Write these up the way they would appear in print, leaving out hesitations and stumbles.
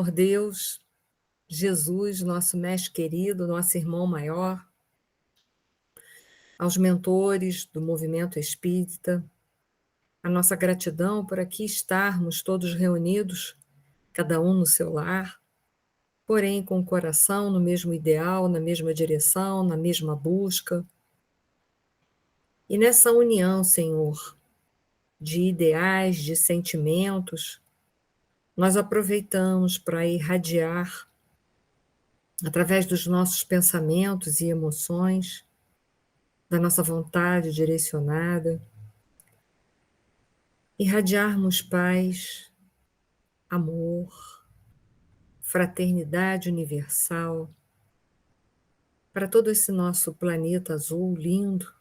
Senhor Deus, Jesus, nosso mestre querido, nosso irmão maior, aos mentores do movimento espírita, a nossa gratidão por aqui estarmos todos reunidos, cada um no seu lar, porém com o coração no mesmo ideal, na mesma direção, na mesma busca. E nessa união, Senhor, de ideais, de sentimentos, nós aproveitamos para irradiar, através dos nossos pensamentos e emoções, da nossa vontade direcionada, irradiarmos paz, amor, fraternidade universal para todo esse nosso planeta azul lindo,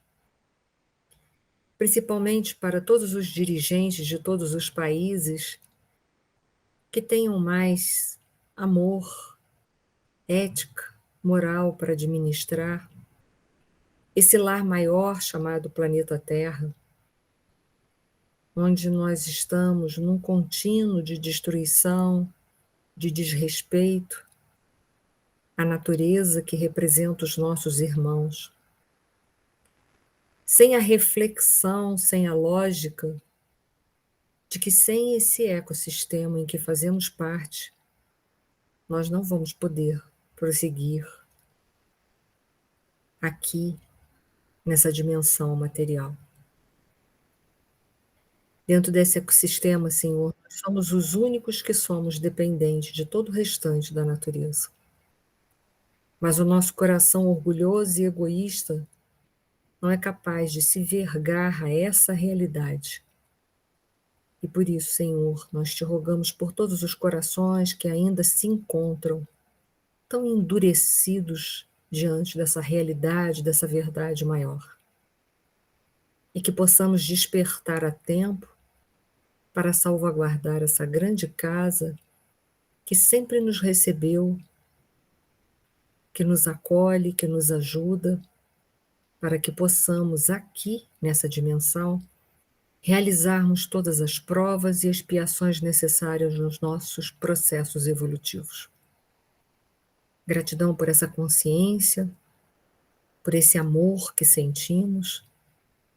principalmente para todos os dirigentes de todos os países que tenham mais amor, ética, moral para administrar esse lar maior chamado planeta Terra, onde nós estamos num contínuo de destruição, de desrespeito à natureza que representa os nossos irmãos. Sem a reflexão, sem a lógica de que sem esse ecossistema em que fazemos parte, nós não vamos poder prosseguir aqui, nessa dimensão material. Dentro desse ecossistema, Senhor, nós somos os únicos que somos dependentes de todo o restante da natureza. Mas o nosso coração orgulhoso e egoísta não é capaz de se vergar a essa realidade. E por isso, Senhor, nós te rogamos por todos os corações que ainda se encontram tão endurecidos diante dessa realidade, dessa verdade maior. E que possamos despertar a tempo para salvaguardar essa grande casa que sempre nos recebeu, que nos acolhe, que nos ajuda, para que possamos aqui, nessa dimensão, realizarmos todas as provas e expiações necessárias nos nossos processos evolutivos. Gratidão por essa consciência, por esse amor que sentimos,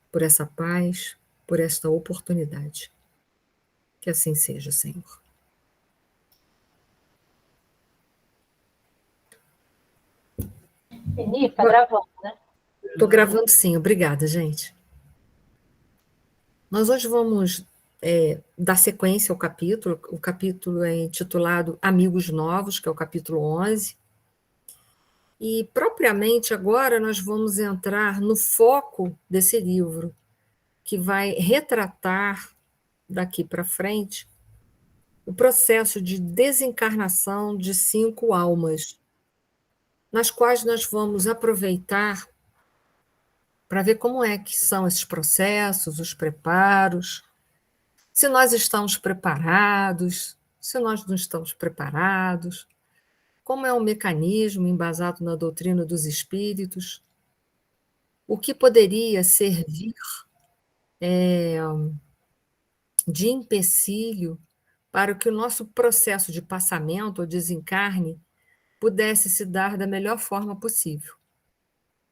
por essa paz, por esta oportunidade. Que assim seja, Senhor. Eni, está gravando, né? Estou gravando sim, obrigada, gente. Nós hoje vamos dar sequência ao capítulo. O capítulo é intitulado Amigos Novos, que é o capítulo 11. E, propriamente, agora nós vamos entrar no foco desse livro, que vai retratar, daqui para frente, o processo de desencarnação de 5 almas, nas quais nós vamos aproveitar para ver como é que são esses processos, os preparos, se nós estamos preparados, se nós não estamos preparados, como é um mecanismo embasado na doutrina dos espíritos, o que poderia servir de empecilho para que o nosso processo de passamento ou desencarne pudesse se dar da melhor forma possível.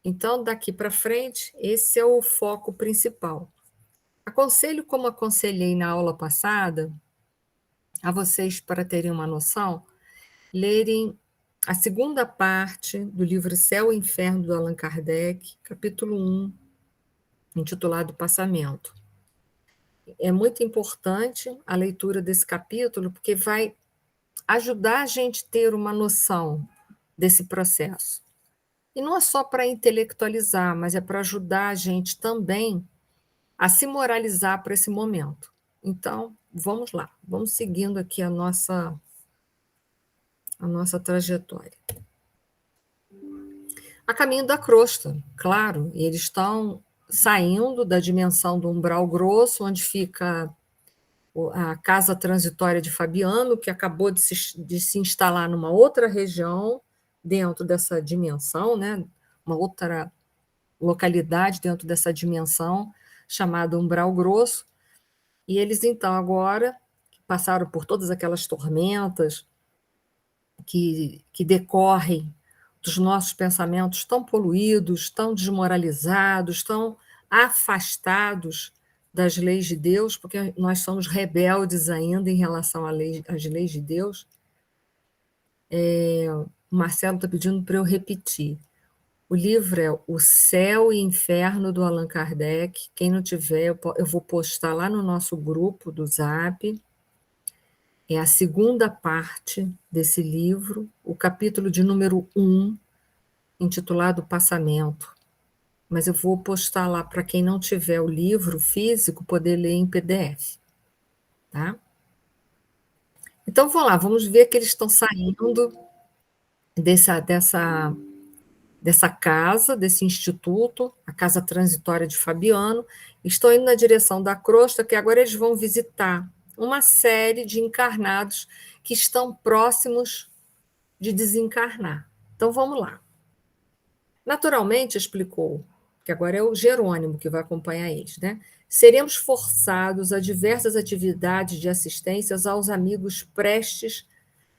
Então, daqui para frente, esse é o foco principal. Aconselho, como aconselhei na aula passada, a vocês, para terem uma noção, lerem a segunda parte do livro Céu e Inferno, do Allan Kardec, capítulo 1, intitulado Passamento. É muito importante a leitura desse capítulo, porque vai ajudar a gente a ter uma noção desse processo. E não é só para intelectualizar, mas é para ajudar a gente também a se moralizar para esse momento. Então, vamos lá, vamos seguindo aqui a nossa trajetória. A caminho da crosta, claro, eles estão saindo da dimensão do umbral grosso, onde fica a casa transitória de Fabiano, que acabou de se instalar numa outra região dentro dessa dimensão, né? Uma outra localidade dentro dessa dimensão, chamada umbral grosso, e eles então agora passaram por todas aquelas tormentas, que decorrem dos nossos pensamentos tão poluídos, tão desmoralizados, tão afastados das leis de Deus, porque nós somos rebeldes ainda em relação às leis de Deus. O Marcelo está pedindo para eu repetir. O livro é O Céu e Inferno, do Allan Kardec. Quem não tiver, eu vou postar lá no nosso grupo do Zap. É a segunda parte desse livro, o capítulo de número 1, intitulado Passamento. Mas eu vou postar lá para quem não tiver o livro físico, poder ler em PDF. Tá? Então, vamos lá, vamos ver que eles estão saindo dessa casa, desse instituto, a casa transitória de Fabiano, estão indo na direção da crosta, que agora eles vão visitar uma série de encarnados que estão próximos de desencarnar. Então, vamos lá. Naturalmente, explicou, que agora é o Jerônimo que vai acompanhar eles, né? Seremos forçados a diversas atividades de assistências aos amigos prestes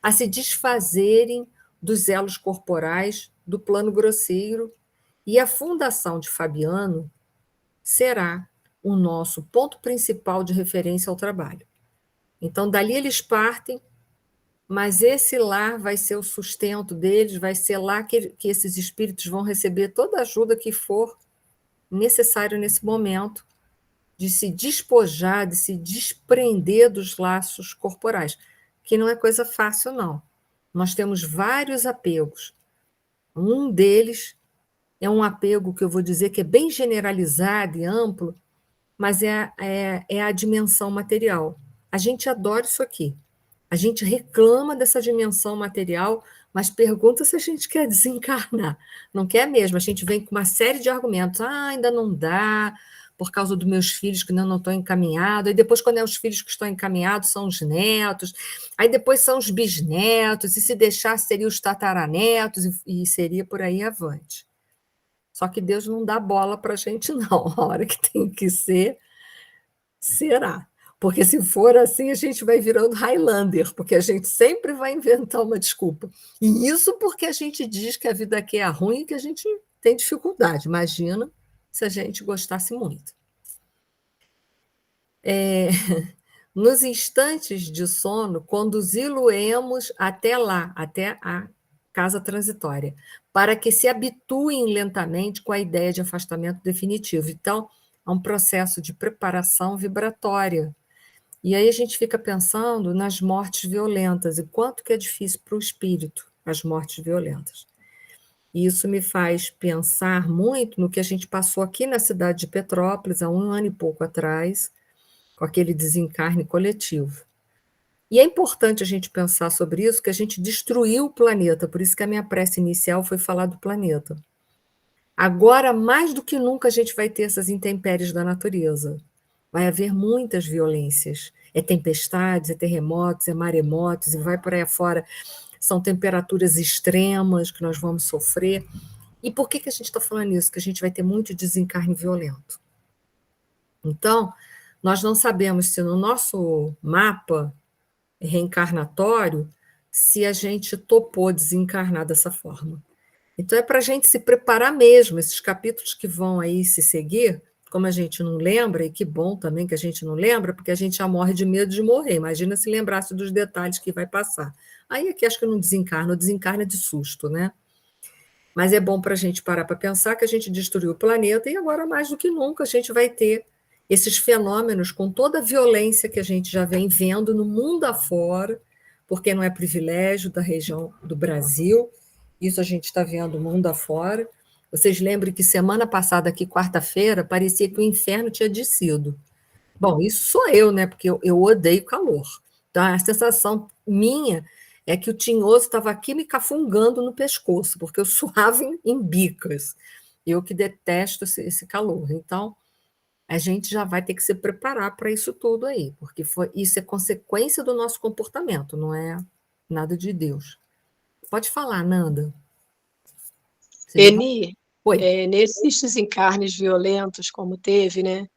a se desfazerem dos elos corporais do plano grosseiro, e a fundação de Fabiano será o nosso ponto principal de referência ao trabalho. Então, dali eles partem, mas esse lar vai ser o sustento deles, vai ser lá que esses espíritos vão receber toda a ajuda que for necessário nesse momento de se despojar, de se desprender dos laços corporais, que não é coisa fácil, não. Nós temos vários apegos. Um deles é um apego que eu vou dizer que é bem generalizado e amplo, mas é a dimensão material. A gente adora isso aqui. A gente reclama dessa dimensão material, mas pergunta se a gente quer desencarnar. Não quer mesmo. A gente vem com uma série de argumentos. Ainda não dá, por causa dos meus filhos que não estão encaminhados. E depois, quando é os filhos que estão encaminhados, são os netos. Aí depois são os bisnetos. E se deixar, seria os tataranetos. E seria por aí avante. Só que Deus não dá bola para a gente, não. A hora que tem que ser, será. Porque se for assim, a gente vai virando Highlander, porque a gente sempre vai inventar uma desculpa. E isso porque a gente diz que a vida aqui é ruim e que a gente tem dificuldade. Imagina se a gente gostasse muito. Nos instantes de sono, conduzi-lo-emos até lá, até a casa transitória, para que se habituem lentamente com a ideia de afastamento definitivo. Então, é um processo de preparação vibratória. E aí a gente fica pensando nas mortes violentas, e quanto que é difícil para o espírito as mortes violentas. E isso me faz pensar muito no que a gente passou aqui na cidade de Petrópolis, há 1 ano e pouco atrás, com aquele desencarne coletivo. E é importante a gente pensar sobre isso, que a gente destruiu o planeta, por isso que a minha prece inicial foi falar do planeta. Agora, mais do que nunca, a gente vai ter essas intempéries da natureza. Vai haver muitas violências. É tempestades, é terremotos, é maremotos, e vai por aí afora. São temperaturas extremas que nós vamos sofrer. E por que a gente está falando isso? Que a gente vai ter muito desencarne violento. Então, nós não sabemos se no nosso mapa reencarnatório, se a gente topou desencarnar dessa forma. Então, é para a gente se preparar mesmo. Esses capítulos que vão aí se seguir, como a gente não lembra, e que bom também que a gente não lembra, porque a gente já morre de medo de morrer. Imagina se lembrasse dos detalhes que vai passar. Aí aqui acho que não desencarna, o desencarna é de susto, né? Mas é bom para a gente parar para pensar que a gente destruiu o planeta e agora, mais do que nunca, a gente vai ter esses fenômenos com toda a violência que a gente já vem vendo no mundo afora, porque não é privilégio da região do Brasil, isso a gente está vendo o mundo afora. Vocês lembram que semana passada, aqui, quarta-feira, parecia que o inferno tinha descido. Bom, isso sou eu, né? Porque eu odeio calor. Então, a sensação minha é que o tinhoso estava aqui me cafungando no pescoço, porque eu suava em bicas. Eu que detesto esse calor. Então, a gente já vai ter que se preparar para isso tudo aí, porque isso é consequência do nosso comportamento, não é nada de Deus. Pode falar, Nanda. Eni, Oi. nesses desencarnes violentos como teve, né?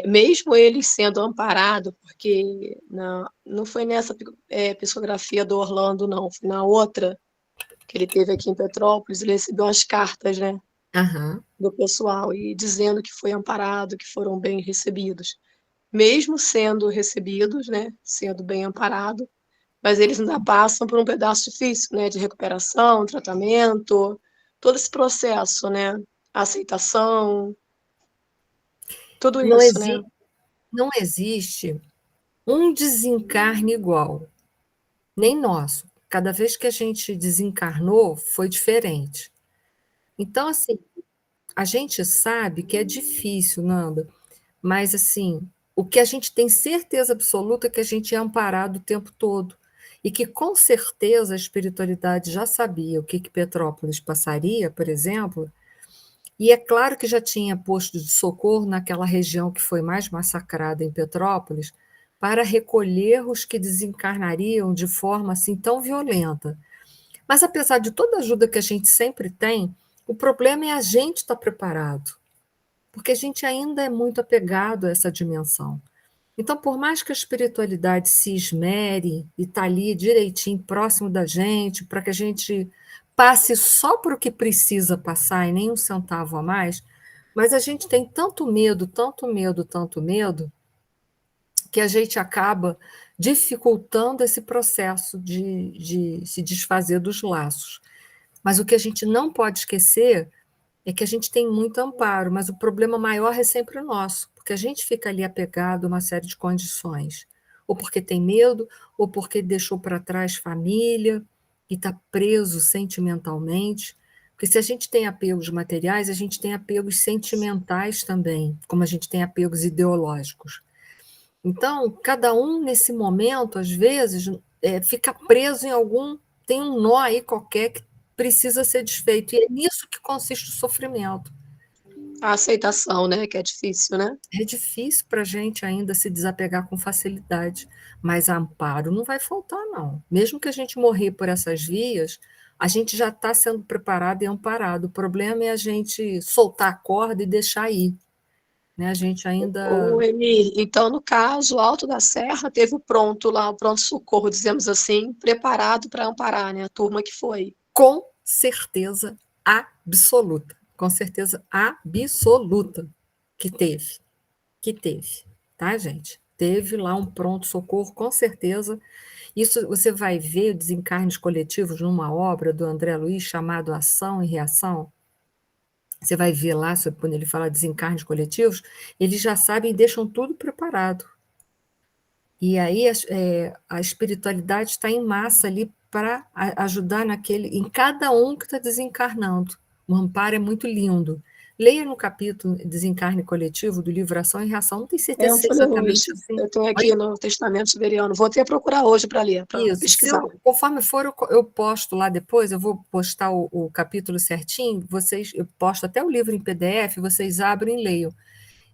mesmo eles sendo amparados, porque não foi nessa psicografia do Orlando, não, foi na outra que ele teve aqui em Petrópolis, ele recebeu umas cartas, né, Aham. do pessoal, e dizendo que foi amparado, que foram bem recebidos. Mesmo sendo recebidos, né, sendo bem amparados, mas eles ainda passam por um pedaço difícil, né, de recuperação, tratamento, todo esse processo, né, aceitação, tudo Não isso, né. exi não existe um desencarne igual, nem nosso. Cada vez que a gente desencarnou, foi diferente. Então, assim, a gente sabe que é difícil, Nanda, mas, assim, o que a gente tem certeza absoluta é que a gente é amparado o tempo todo, e que, com certeza, a espiritualidade já sabia o que Petrópolis passaria, por exemplo, e é claro que já tinha posto de socorro naquela região que foi mais massacrada em Petrópolis, para recolher os que desencarnariam de forma assim tão violenta. Mas apesar de toda a ajuda que a gente sempre tem, o problema é a gente estar preparado, porque a gente ainda é muito apegado a essa dimensão. Então, por mais que a espiritualidade se esmere e está ali direitinho, próximo da gente, para que a gente passe só por o que precisa passar e nem um centavo a mais, mas a gente tem tanto medo, tanto medo, tanto medo, que a gente acaba dificultando esse processo de se desfazer dos laços. Mas o que a gente não pode esquecer é que a gente tem muito amparo, mas o problema maior é sempre o nosso, porque a gente fica ali apegado a uma série de condições, ou porque tem medo, ou porque deixou para trás família e está preso sentimentalmente. Porque se a gente tem apegos materiais, a gente tem apegos sentimentais também, como a gente tem apegos ideológicos. Então, cada um nesse momento, às vezes, fica preso em algum, tem um nó aí qualquer que precisa ser desfeito, e é nisso que consiste o sofrimento. A aceitação, né, que é difícil, né. É difícil para a gente ainda se desapegar com facilidade, mas amparo não vai faltar, não. Mesmo que a gente morrer por essas vias, a gente já está sendo preparado e amparado. O problema é a gente soltar a corda e deixar ir, né? A gente ainda. Ô, Eni, então, no caso, o Alto da Serra teve o pronto lá, o pronto-socorro, dizemos assim, preparado para amparar, né, a turma que foi. Com certeza absoluta, com certeza absoluta que teve, tá, gente? Teve lá um pronto-socorro, com certeza. Isso você vai ver desencarnes coletivos numa obra do André Luiz chamado Ação e Reação. Você vai ver lá, quando ele fala desencarnes coletivos, eles já sabem e deixam tudo preparado. E aí a espiritualidade está em massa ali para ajudar em cada um que está desencarnando. O amparo é muito lindo. Leia no capítulo Desencarne Coletivo do livro Ação e Reação, não tenho certeza Eu se é falei exatamente hoje, assim. eu tenho Oi? aqui no Testamento Siberiano, vou até procurar hoje para ler, para Isso, pesquisar. conforme for, eu posto lá depois, eu vou postar o capítulo certinho, eu posto até o livro em PDF, vocês abrem e leiam.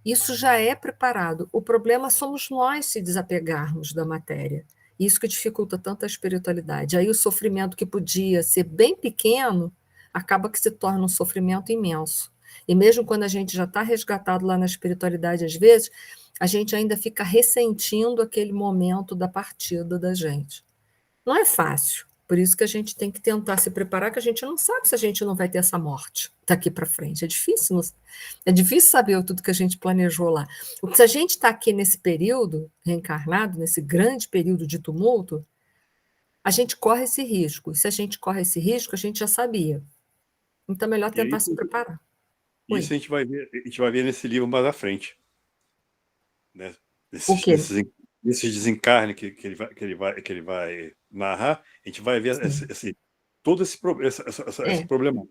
Isso já é preparado. O problema somos nós se desapegarmos da matéria. Isso que dificulta tanto a espiritualidade. Aí o sofrimento que podia ser bem pequeno, acaba que se torna um sofrimento imenso. E mesmo quando a gente já está resgatado lá na espiritualidade, às vezes, a gente ainda fica ressentindo aquele momento da partida da gente. Não é fácil. Por isso que a gente tem que tentar se preparar, que a gente não sabe se a gente não vai ter essa morte daqui para frente. É difícil saber tudo que a gente planejou lá. Se a gente está aqui nesse período reencarnado, nesse grande período de tumulto, a gente corre esse risco. E se a gente corre esse risco, a gente já sabia. Então é melhor E tentar se preparar. isso Oi. a gente vai ver nesse livro mais à frente, né? O quê? Nesses desencarnes que ele vai narrar, a gente vai ver todo esse É. problema.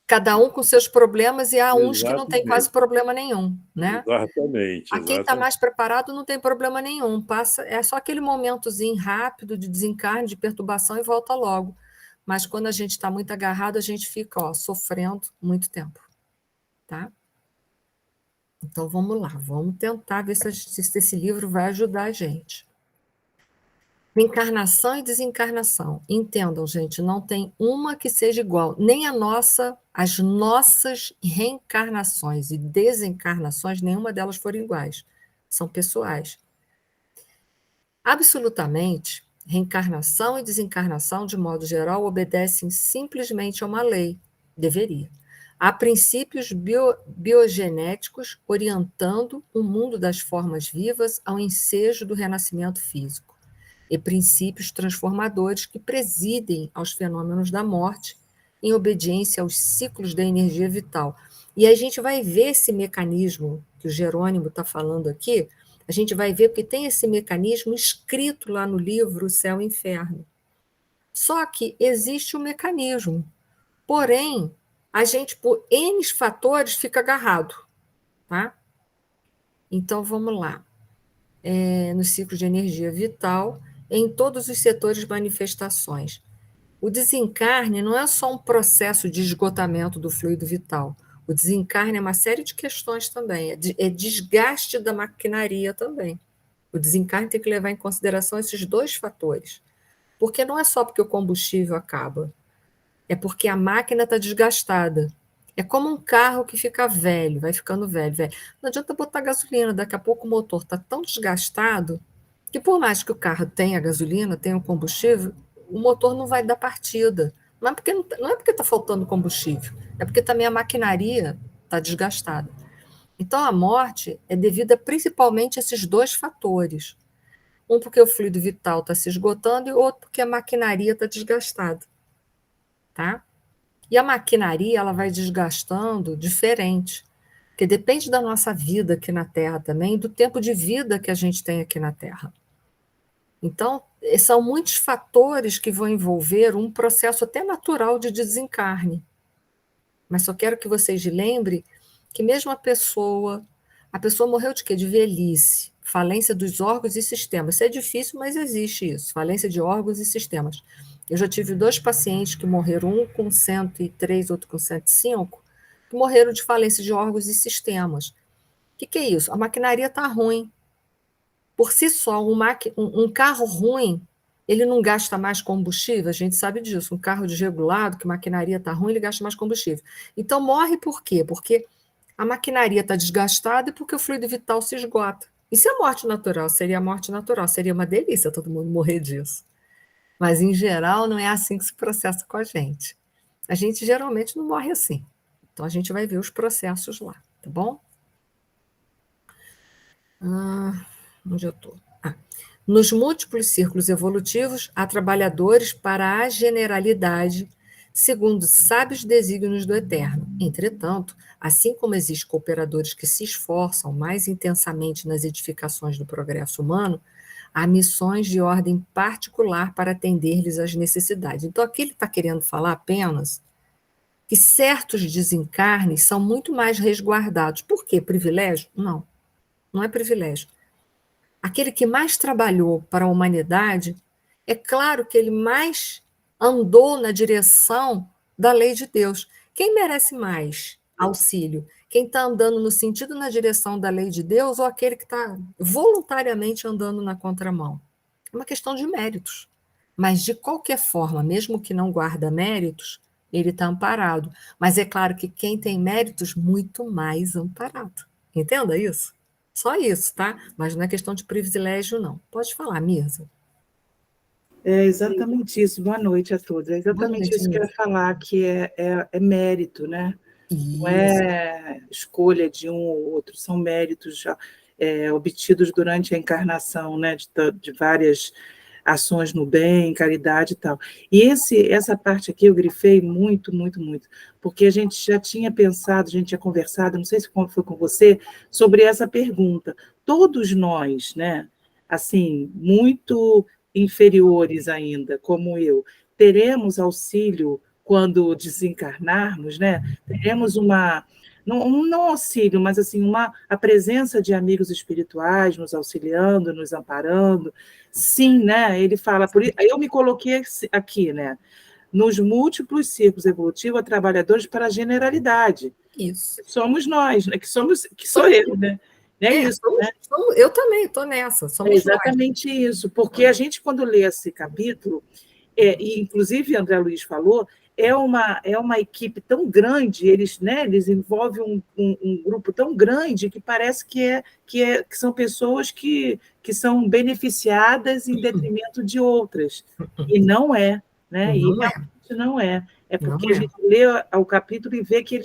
Cada um com seus problemas, e há uns que não têm quase Exatamente. problema nenhum, né? Exatamente, A quem está exatamente. mais preparado não tem problema nenhum, é só aquele momentozinho rápido de desencarne, de perturbação e volta logo. Mas quando a gente está muito agarrado, a gente fica sofrendo muito tempo. Tá? Então vamos lá, vamos tentar ver se esse livro vai ajudar a gente. Reencarnação e desencarnação. Entendam, gente, não tem uma que seja igual, nem as nossas reencarnações e desencarnações, nenhuma delas foram iguais. são pessoais. Absolutamente, reencarnação e desencarnação, de modo geral, obedecem simplesmente a uma lei. Deveria. Há princípios biogenéticos orientando o mundo das formas vivas ao ensejo do renascimento físico, e princípios transformadores que presidem aos fenômenos da morte em obediência aos ciclos da energia vital. E a gente vai ver esse mecanismo que o Jerônimo está falando aqui, a gente vai ver porque tem esse mecanismo escrito lá no livro O Céu e o Inferno. Só que existe um mecanismo, porém, a gente, por N fatores, fica agarrado. Tá? Então, vamos lá. No ciclo de energia vital, em todos os setores de manifestações. O desencarne não é só um processo de esgotamento do fluido vital. O desencarne é uma série de questões também. É desgaste da maquinaria também. O desencarne tem que levar em consideração esses dois fatores. Porque não é só porque o combustível acaba, é porque a máquina está desgastada. É como um carro que fica velho, vai ficando velho, velho. Não adianta botar gasolina, daqui a pouco o motor está tão desgastado que por mais que o carro tenha gasolina, tenha o combustível, o motor não vai dar partida. Não é porque está faltando combustível, é porque também a maquinaria está desgastada. Então, a morte é devida principalmente a esses dois fatores. Um porque o fluido vital está se esgotando e outro porque a maquinaria está desgastada. Tá? E a maquinaria ela vai desgastando diferente, porque depende da nossa vida aqui na Terra também, do tempo de vida que a gente tem aqui na Terra. Então, são muitos fatores que vão envolver um processo até natural de desencarne. Mas só quero que vocês lembrem que mesmo a pessoa morreu de quê? De velhice, falência dos órgãos e sistemas. Isso é difícil, mas existe isso, falência de órgãos e sistemas. Eu já tive 2 pacientes que morreram, um com 103, outro com 105, que morreram de falência de órgãos e sistemas. O que é isso? A maquinaria está ruim. Por si só, um carro ruim, ele não gasta mais combustível, a gente sabe disso. Um carro desregulado, que a maquinaria está ruim, ele gasta mais combustível. Então, morre por quê? Porque a maquinaria está desgastada e porque o fluido vital se esgota. Isso é morte natural, seria a morte natural, seria uma delícia todo mundo morrer disso. Mas, em geral, não é assim que se processa com a gente. A gente geralmente não morre assim. Então, a gente vai ver os processos lá, tá bom? Onde eu estou? Nos múltiplos círculos evolutivos, há trabalhadores para a generalidade, segundo sábios desígnios do Eterno. Entretanto, assim como existem cooperadores que se esforçam mais intensamente nas edificações do progresso humano, há missões de ordem particular para atender-lhes às necessidades. Então, aqui ele está querendo falar apenas que certos desencarnes são muito mais resguardados. Por quê? Privilégio? Não, não é privilégio. Aquele que mais trabalhou para a humanidade, é claro que ele mais andou na direção da lei de Deus. Quem merece mais auxílio? Quem está andando no sentido na direção da lei de Deus ou aquele que está voluntariamente andando na contramão? É uma questão de méritos. Mas, de qualquer forma, mesmo que não guarda méritos, ele está amparado. Mas é claro que quem tem méritos, muito mais amparado. Entenda isso? Só isso, tá? Mas não é questão de privilégio, não. Pode falar, Mirza. É exatamente isso. Boa noite a todos. É exatamente isso que eu ia falar, que é mérito, né? Isso. Não é escolha de um ou outro, são méritos já, obtidos durante a encarnação, né? De várias ações no bem, caridade e tal. E essa parte aqui eu grifei muito, muito, muito, porque a gente já tinha pensado, a gente tinha conversado, não sei se foi com você, sobre essa pergunta. Todos nós, né, assim, muito inferiores ainda, como eu, teremos auxílio quando desencarnarmos, né? Teremos não auxílio, mas assim, a presença de amigos espirituais nos auxiliando, nos amparando. Sim, né? Ele fala, eu me coloquei aqui, né? Nos múltiplos círculos evolutivos, trabalhadores para a generalidade. Isso. Somos nós, né? Que sou eu, né? Isso, né? Eu também estou nessa. É exatamente isso, porque a gente, quando lê esse capítulo, E inclusive, André Luiz falou, é uma equipe tão grande, eles, né, eles envolvem um grupo tão grande que parece que são pessoas que são beneficiadas em detrimento de outras. E não é, né? E Não é, realmente não é. É não porque a é. gente lê o capítulo e vê que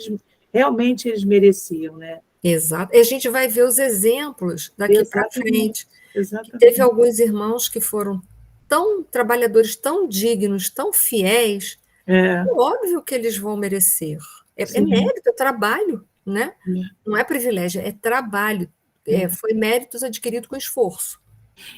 realmente eles mereciam, né? Exato. E a gente vai ver os exemplos daqui para Exatamente, frente. Que teve exatamente. alguns irmãos que foram tão trabalhadores, tão dignos, tão fiéis, É, óbvio que eles vão merecer. É sim. mérito, é trabalho, né? Não é privilégio, é trabalho. Foi méritos adquirido com esforço.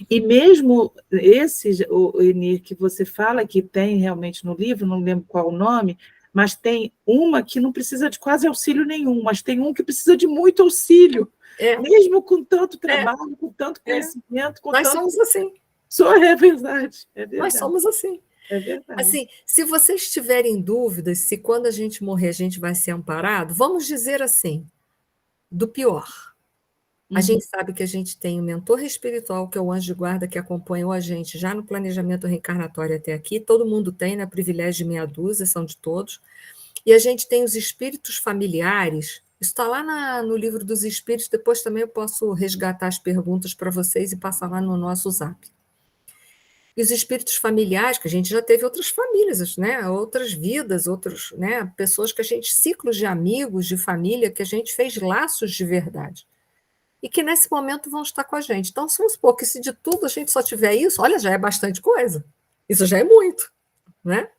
E mesmo esse, o Enir, que você fala que tem realmente no livro, não lembro qual o nome, mas tem uma que não precisa de quase auxílio nenhum, mas tem um que precisa de muito auxílio, É, mesmo com tanto é, trabalho, com tanto é. conhecimento, com Nós tanto. somos assim. Só é verdade, é Nós verdade, somos assim. é verdade. Assim, se vocês tiverem dúvidas se quando a gente morrer a gente vai ser amparado, vamos dizer assim, do pior. A Uhum. gente sabe que a gente tem um mentor espiritual, que é o anjo de guarda, que acompanhou a gente já no planejamento reencarnatório até aqui. Todo mundo tem, né? Privilégio de meia dúzia, são de todos. E a gente tem os espíritos familiares. Isso está lá no livro dos espíritos. Depois também eu posso resgatar as perguntas para vocês e passar lá no nosso zap. E os espíritos familiares, que a gente já teve outras famílias, né? Outras vidas, outros, né? Pessoas que a gente, ciclos de amigos, de família, que a gente fez laços de verdade. E que nesse momento vão estar com a gente. Então, vamos supor que se de tudo a gente só tiver isso, olha, já é bastante coisa. Isso já é muito, né?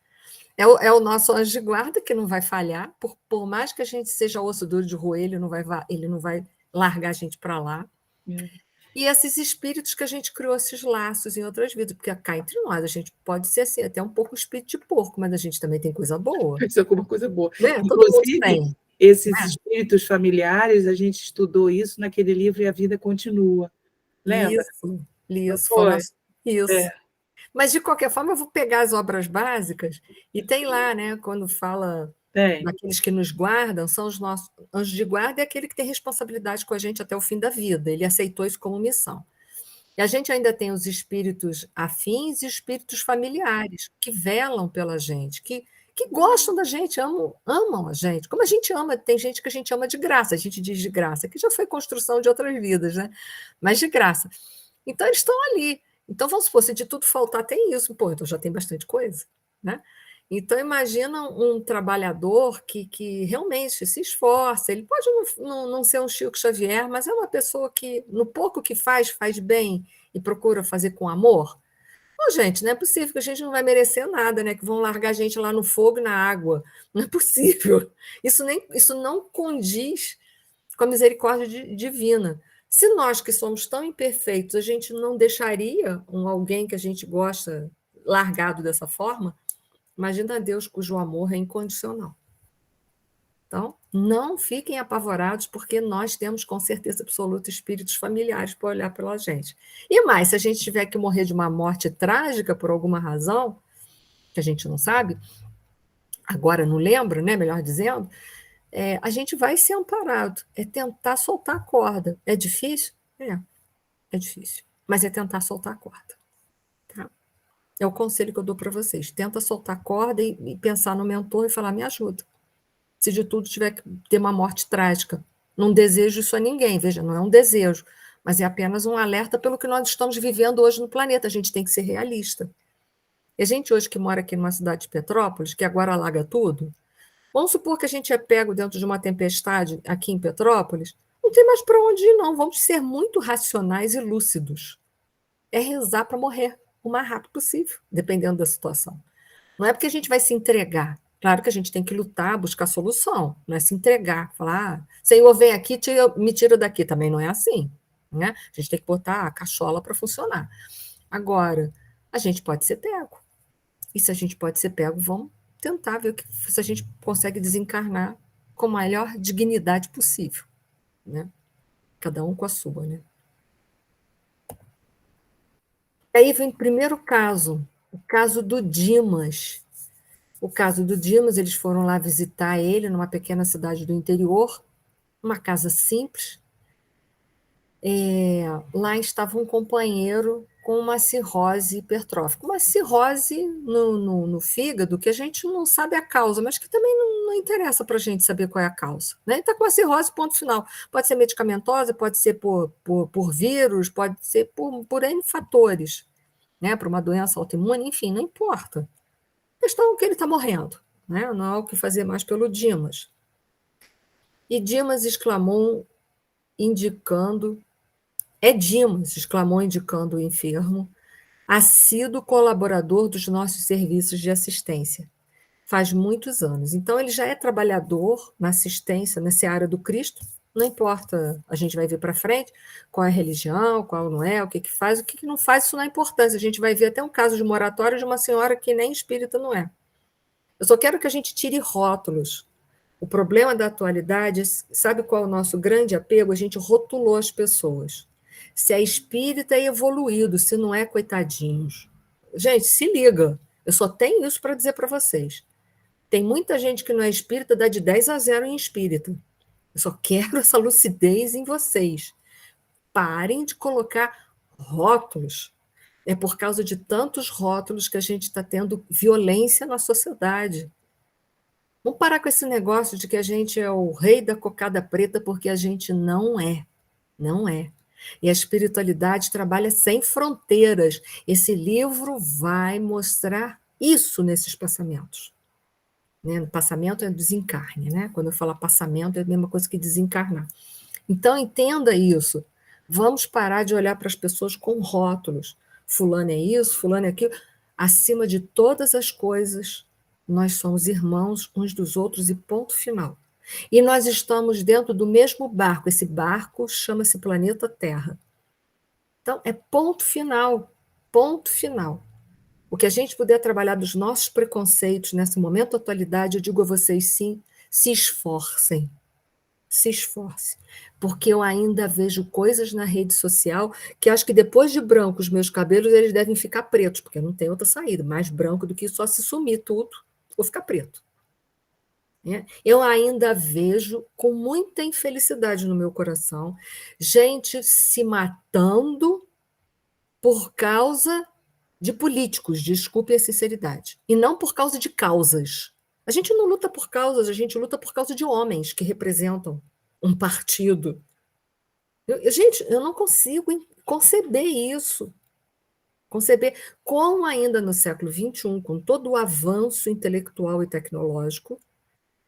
É o nosso anjo de guarda que não vai falhar, por mais que a gente seja osso duro de roer, ele não vai largar a gente para lá. E esses espíritos que a gente criou esses laços em outras vidas, porque cá entre nós, a gente pode ser assim, até um pouco espírito de porco, mas a gente também tem coisa boa. Isso é alguma coisa boa. Né? Todo mundo Inclusive, tem. esses Né? espíritos familiares, a gente estudou isso naquele livro E a Vida Continua. Lembra? Não Isso, foi o foi? nosso. Isso. É, Mas, de qualquer forma, eu vou pegar as obras básicas e tem lá, né, quando fala tem. daqueles que nos guardam, são os nossos anjos de guarda, é aquele que tem responsabilidade com a gente até o fim da vida. Ele aceitou isso como missão. E a gente ainda tem os espíritos afins e espíritos familiares, que velam pela gente, que gostam da gente, amam a gente. Como a gente ama, tem gente que a gente ama de graça, a gente diz de graça, que já foi construção de outras vidas, né? Mas de graça. Então, eles estão ali. Então, vamos supor, se de tudo faltar, tem isso. Pô, então já tem bastante coisa, né? Então, imagina um trabalhador que realmente se esforça. Ele pode não ser um Chico Xavier, mas é uma pessoa que, no pouco que faz bem e procura fazer com amor. Bom, gente, não é possível que a gente não vai merecer nada, né? Que vão largar a gente lá no fogo e na água. Não é possível. Isso não condiz com a misericórdia divina. Se nós que somos tão imperfeitos, a gente não deixaria alguém que a gente gosta largado dessa forma, imagina Deus cujo amor é incondicional. Então, não fiquem apavorados, porque nós temos com certeza absoluta espíritos familiares para olhar pela gente. E mais, se a gente tiver que morrer de uma morte trágica por alguma razão, que a gente não sabe, agora não lembra, né, melhor dizendo, a gente vai ser amparado. É tentar soltar a corda. É difícil? É difícil. Mas é tentar soltar a corda. Tá? É o conselho que eu dou para vocês. Tenta soltar a corda e pensar no mentor e falar, me ajuda. Se de tudo tiver que ter uma morte trágica. Não desejo isso a ninguém, veja, não é um desejo, mas é apenas um alerta pelo que nós estamos vivendo hoje no planeta. A gente tem que ser realista. E a gente hoje que mora aqui numa cidade de Petrópolis, que agora alaga tudo, vamos supor que a gente é pego dentro de uma tempestade aqui em Petrópolis, não tem mais para onde ir, não. Vamos ser muito racionais e lúcidos. É rezar para morrer o mais rápido possível, dependendo da situação. Não é porque a gente vai se entregar. Claro que a gente tem que lutar, buscar solução, não é se entregar, falar, Senhor, vem aqui, me tira daqui. Também não é assim. Né? A gente tem que botar a cachola para funcionar. Agora, a gente pode ser pego. E se a gente pode ser pego, vamos tentar ver se a gente consegue desencarnar com a maior dignidade possível. Né? Cada um com a sua. Né? E aí vem o primeiro caso, o caso do Dimas. O caso do Dimas, eles foram lá visitar ele numa pequena cidade do interior, uma casa simples. Lá estava um companheiro com uma cirrose hipertrófica. Uma cirrose no fígado que a gente não sabe a causa, mas que também não interessa para a gente saber qual é a causa. Né? Ele está com a cirrose, ponto final. Pode ser medicamentosa, pode ser por vírus, pode ser por N fatores, né? Por uma doença autoimune, enfim, não importa. A questão é que ele está morrendo, né? Não há o que fazer mais pelo Dimas. E Dimas exclamou, indicando... Dimas, exclamou, indicando o enfermo, assíduo colaborador dos nossos serviços de assistência. Faz muitos anos. Então, ele já é trabalhador na assistência, nessa área do Cristo. Não importa, a gente vai ver para frente qual é a religião, qual não é, o que faz, o que não faz, isso não é importante. A gente vai ver até um caso de uma oratória de uma senhora que nem espírita não é. Eu só quero que a gente tire rótulos. O problema da atualidade, sabe qual é o nosso grande apego? A gente rotulou as pessoas. Se é espírita, é evoluído, se não é, coitadinhos. Gente, se liga, eu só tenho isso para dizer para vocês. Tem muita gente que não é espírita, dá de 10-0 em espírita. Eu só quero essa lucidez em vocês. Parem de colocar rótulos. É por causa de tantos rótulos que a gente está tendo violência na sociedade. Vamos parar com esse negócio de que a gente é o rei da cocada preta, porque a gente não é. Não é. E a espiritualidade trabalha sem fronteiras. Esse livro vai mostrar isso nesses passamentos. Né? Passamento é desencarne, né? Quando eu falo passamento, é a mesma coisa que desencarnar. Então, entenda isso. Vamos parar de olhar para as pessoas com rótulos. Fulano é isso, fulano é aquilo. Acima de todas as coisas, nós somos irmãos uns dos outros e ponto final. E nós estamos dentro do mesmo barco. Esse barco chama-se planeta Terra. Então, é ponto final. Ponto final. O que a gente puder trabalhar dos nossos preconceitos nesse momento, atualidade, eu digo a vocês sim, se esforcem. Se esforce. Porque eu ainda vejo coisas na rede social que acho que depois de branco os meus cabelos eles devem ficar pretos, porque não tem outra saída. Mais branco do que só se sumir tudo ou ficar preto. Eu ainda vejo com muita infelicidade no meu coração gente se matando por causa de políticos, desculpe a sinceridade, e não por causa de causas. A gente não luta por causas, a gente luta por causa de homens que representam um partido. Gente, eu não consigo conceber isso. Conceber como ainda no século XXI, com todo o avanço intelectual e tecnológico,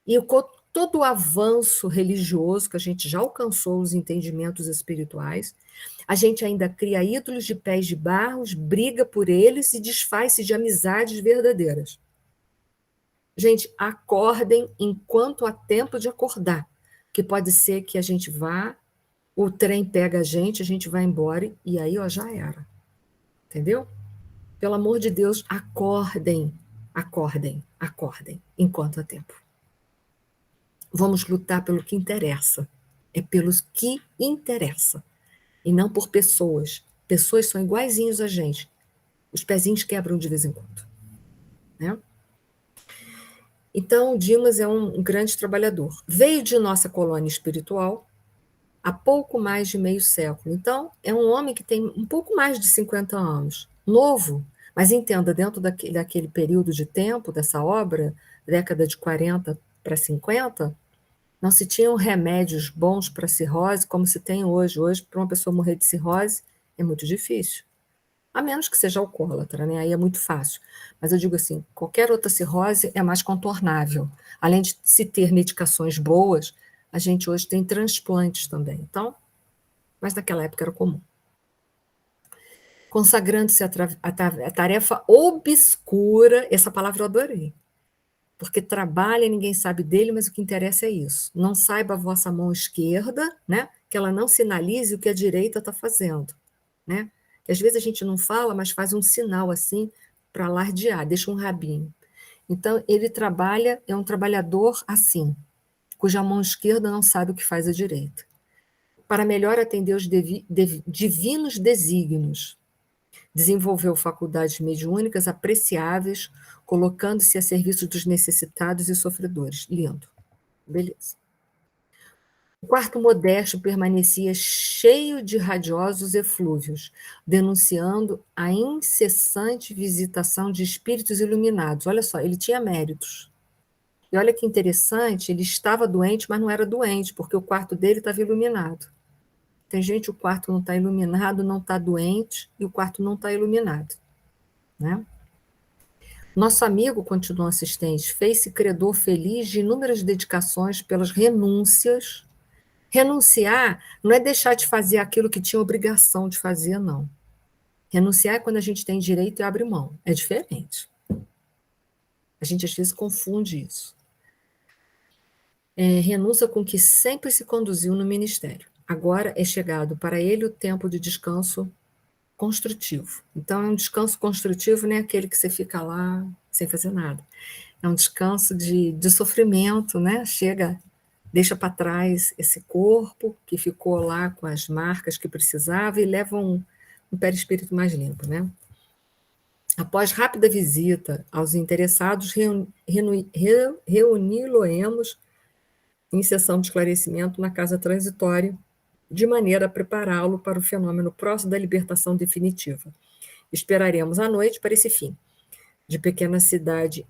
e com todo o avanço religioso que a gente já alcançou os entendimentos espirituais, a gente ainda cria ídolos de pés de barro, briga por eles e desfaz-se de amizades verdadeiras. Gente, acordem enquanto há tempo de acordar, que pode ser que a gente vá, o trem pega a gente vai embora e aí ó, já era. Entendeu? Pelo amor de Deus, acordem, acordem, acordem, enquanto há tempo. Vamos lutar pelo que interessa. É pelos que interessa. E não por pessoas. Pessoas são iguaizinhos a gente. Os pezinhos quebram de vez em quando. Né? Então, Dimas é um grande trabalhador. Veio de nossa colônia espiritual há pouco mais de meio século. Então, é um homem que tem um pouco mais de 50 anos. Novo, mas entenda, dentro daquele período de tempo, dessa obra, década de 40 para 50, não se tinham remédios bons para cirrose como se tem hoje. Hoje, para uma pessoa morrer de cirrose, é muito difícil. A menos que seja alcoólatra, né? Aí é muito fácil. Mas eu digo assim, qualquer outra cirrose é mais contornável. Além de se ter medicações boas, a gente hoje tem transplantes também. Então, mas naquela época era comum. Consagrando-se a tarefa obscura, essa palavra eu adorei. Porque trabalha e ninguém sabe dele, mas o que interessa é isso. Não saiba a vossa mão esquerda, né? Que ela não sinalize o que a direita está fazendo. Né? Que às vezes a gente não fala, mas faz um sinal assim para alardear, deixa um rabinho. Então, ele trabalha, é um trabalhador assim, cuja mão esquerda não sabe o que faz a direita. Para melhor atender os divinos desígnios, desenvolveu faculdades mediúnicas apreciáveis, colocando-se a serviço dos necessitados e sofredores. Lindo. Beleza. O quarto modesto permanecia cheio de radiosos eflúvios, denunciando a incessante visitação de espíritos iluminados. Olha só, ele tinha méritos. E olha que interessante, ele estava doente, mas não era doente, porque o quarto dele estava iluminado. Tem gente, o quarto não está iluminado, não está doente, e o quarto não está iluminado. Né? Nosso amigo, continuou assistente, fez-se credor feliz de inúmeras dedicações pelas renúncias. Renunciar não é deixar de fazer aquilo que tinha obrigação de fazer, não. Renunciar é quando a gente tem direito e abre mão. É diferente. A gente, às vezes, confunde isso. Renúncia com que sempre se conduziu no ministério. Agora é chegado para ele o tempo de descanso construtivo. Então, é um descanso construtivo, não é aquele que você fica lá sem fazer nada. É um descanso de sofrimento, né? Chega, deixa para trás esse corpo que ficou lá com as marcas que precisava e leva um perispírito mais limpo, né? Após rápida visita aos interessados, reuni-lo-emos em sessão de esclarecimento na casa transitória, de maneira a prepará-lo para o fenômeno próximo da libertação definitiva. Esperaremos a noite para esse fim. Da pequena cidade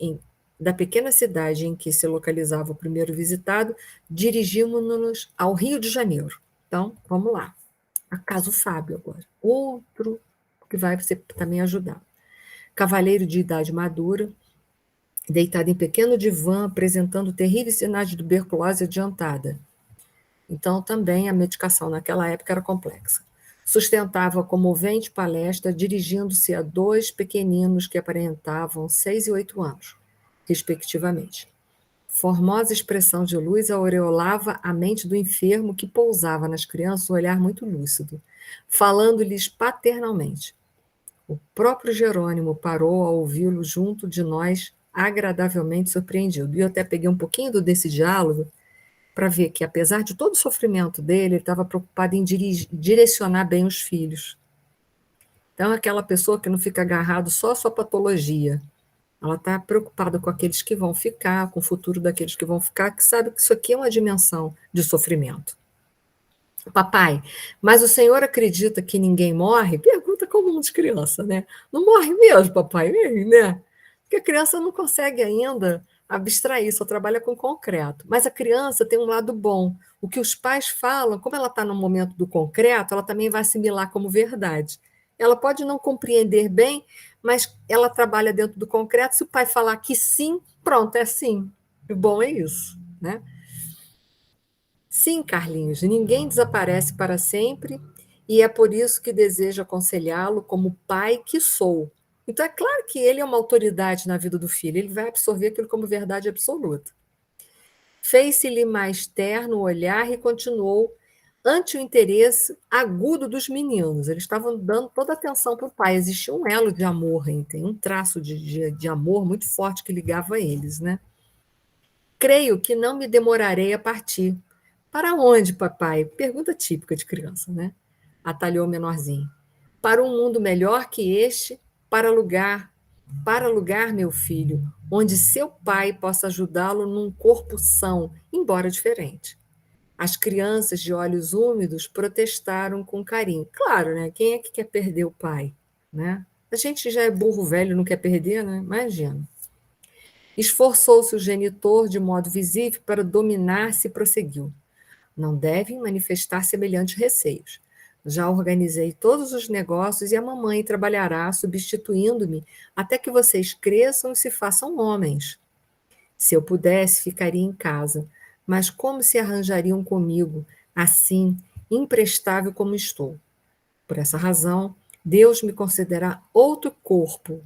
em que se localizava o primeiro visitado, dirigimos-nos ao Rio de Janeiro. Então, vamos lá. A Caso Fábio agora. Outro que vai você também ajudar. Cavaleiro de idade madura, deitado em pequeno divã, apresentando terríveis sinais de tuberculose adiantada. Então, também a medicação naquela época era complexa. Sustentava a comovente palestra, dirigindo-se a 2 pequeninos que aparentavam 6 e 8 anos, respectivamente. Formosa expressão de luz aureolava a mente do enfermo, que pousava nas crianças um olhar muito lúcido, falando-lhes paternalmente. O próprio Jerônimo parou ao ouvi-lo junto de nós, agradavelmente surpreendido. E eu até peguei um pouquinho desse diálogo para ver que, apesar de todo o sofrimento dele, ele estava preocupado em direcionar bem os filhos. Então, aquela pessoa que não fica agarrado só à sua patologia, ela está preocupada com aqueles que vão ficar, com o futuro daqueles que vão ficar, que sabe que isso aqui é uma dimensão de sofrimento. Papai, mas o senhor acredita que ninguém morre? Pergunta comum de criança, né? Não morre mesmo, papai, né? Porque a criança não consegue ainda abstrair, só trabalha com concreto. Mas a criança tem um lado bom. O que os pais falam, como ela está no momento do concreto, ela também vai assimilar como verdade. Ela pode não compreender bem, mas ela trabalha dentro do concreto. Se o pai falar que sim, pronto, é sim. O bom é isso, né? Sim, Carlinhos, ninguém desaparece para sempre e é por isso que desejo aconselhá-lo como pai que sou. Então, é claro que ele é uma autoridade na vida do filho, ele vai absorver aquilo como verdade absoluta. Fez-se-lhe mais terno o olhar e continuou ante o interesse agudo dos meninos. Eles estavam dando toda a atenção para o pai. Existia um elo de amor, um traço de amor muito forte que ligava eles, né? Creio que não me demorarei a partir. Para onde, papai? Pergunta típica de criança, né? Atalhou o menorzinho. Para um mundo melhor que este, para lugar, meu filho, onde seu pai possa ajudá-lo num corpo são, embora diferente. As crianças de olhos úmidos protestaram com carinho. Claro, né? Quem é que quer perder o pai, né? A gente já é burro velho, não quer perder, né? Imagina. Esforçou-se o genitor de modo visível para dominar-se e prosseguiu. Não devem manifestar semelhantes receios. Já organizei todos os negócios e a mamãe trabalhará substituindo-me até que vocês cresçam e se façam homens. Se eu pudesse, ficaria em casa, mas como se arranjariam comigo, assim, imprestável como estou? Por essa razão, Deus me concederá outro corpo,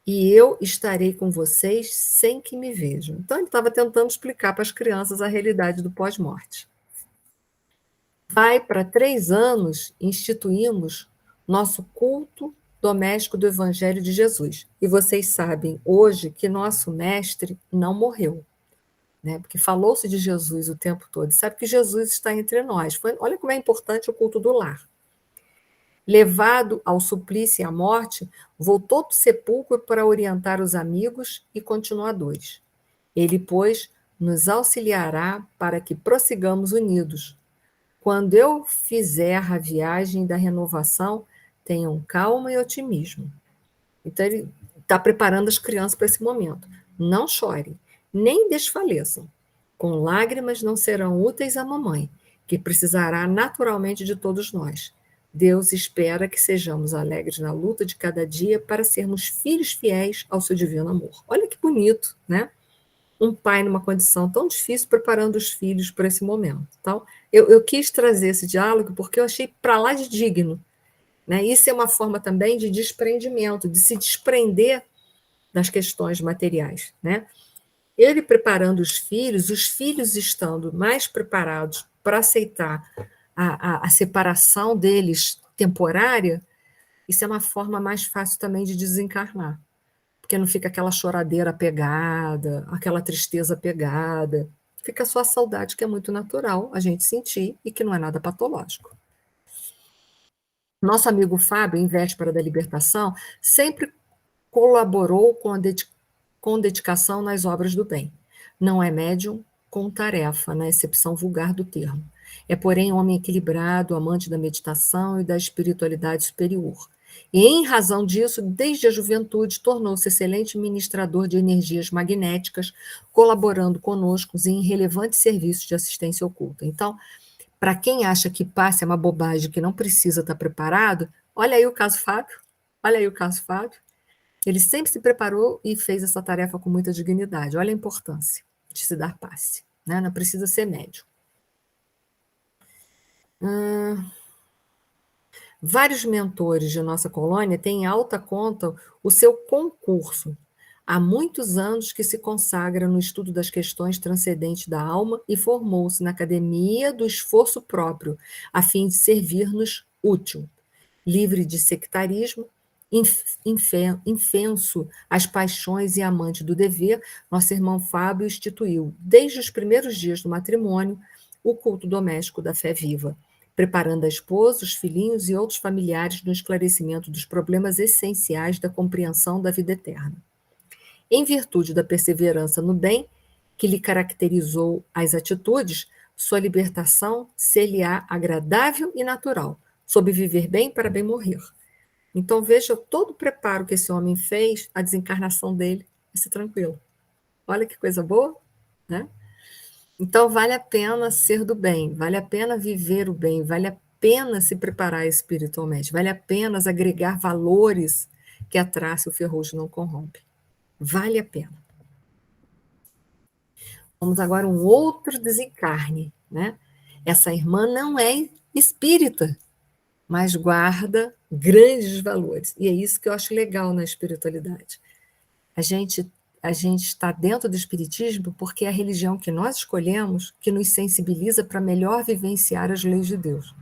e eu estarei com vocês sem que me vejam. Então, ele estava tentando explicar para as crianças a realidade do pós-morte. Vai para 3 anos, instituímos nosso culto doméstico do Evangelho de Jesus. E vocês sabem hoje que nosso mestre não morreu, né? Porque falou-se de Jesus o tempo todo. Sabe que Jesus está entre nós. Olha como é importante o culto do lar. Levado ao suplício e à morte, voltou do sepulcro para orientar os amigos e continuadores. Ele, pois, nos auxiliará para que prossigamos unidos. Quando eu fizer a viagem da renovação, tenham calma e otimismo. Então, ele está preparando as crianças para esse momento. Não chorem, nem desfaleçam. Com lágrimas não serão úteis à mamãe, que precisará naturalmente de todos nós. Deus espera que sejamos alegres na luta de cada dia para sermos filhos fiéis ao seu divino amor. Olha que bonito, né? Um pai numa condição tão difícil preparando os filhos para esse momento. Então, eu quis trazer esse diálogo porque eu achei para lá de digno, né? Isso é uma forma também de desprendimento, de se desprender das questões materiais, né? Ele preparando os filhos estando mais preparados para aceitar a separação deles temporária, isso é uma forma mais fácil também de desencarnar, porque não fica aquela choradeira pegada, aquela tristeza pegada, fica só a saudade, que é muito natural a gente sentir e que não é nada patológico. Nosso amigo Fábio, em véspera da libertação, sempre colaborou com dedicação nas obras do bem. Não é médium com tarefa, na acepção vulgar do termo. É, porém, homem equilibrado, amante da meditação e da espiritualidade superior. E, em razão disso, desde a juventude, tornou-se excelente ministrador de energias magnéticas, colaborando conosco em relevantes serviços de assistência oculta. Então, para quem acha que passe é uma bobagem, que não precisa estar preparado, olha aí o caso Fábio, olha aí o caso Fábio. Ele sempre se preparou e fez essa tarefa com muita dignidade. Olha a importância de se dar passe, né? Não precisa ser médium. Vários mentores de nossa colônia têm em alta conta o seu concurso. Há muitos anos que se consagra no estudo das questões transcendentes da alma e formou-se na Academia do Esforço Próprio, a fim de servir-nos útil. Livre de sectarismo, infenso às paixões e amante do dever, nosso irmão Fábio instituiu, desde os primeiros dias do matrimônio, o culto doméstico da fé viva, preparando a esposa, os filhinhos e outros familiares no esclarecimento dos problemas essenciais da compreensão da vida eterna. Em virtude da perseverança no bem, que lhe caracterizou as atitudes, sua libertação ser-lhe-á agradável e natural, sob viver bem para bem morrer. Então, veja todo o preparo que esse homem fez, a desencarnação dele, vai ser tranquilo. Olha que coisa boa, né? Então, vale a pena ser do bem, vale a pena viver o bem, vale a pena se preparar espiritualmente, vale a pena agregar valores que a traça e o ferrugem não corrompe. Vale a pena. Vamos agora a um outro desencarne, né? Essa irmã não é espírita, mas guarda grandes valores. E é isso que eu acho legal na espiritualidade. A gente está dentro do espiritismo porque é a religião que nós escolhemos que nos sensibiliza para melhor vivenciar as leis de Deus.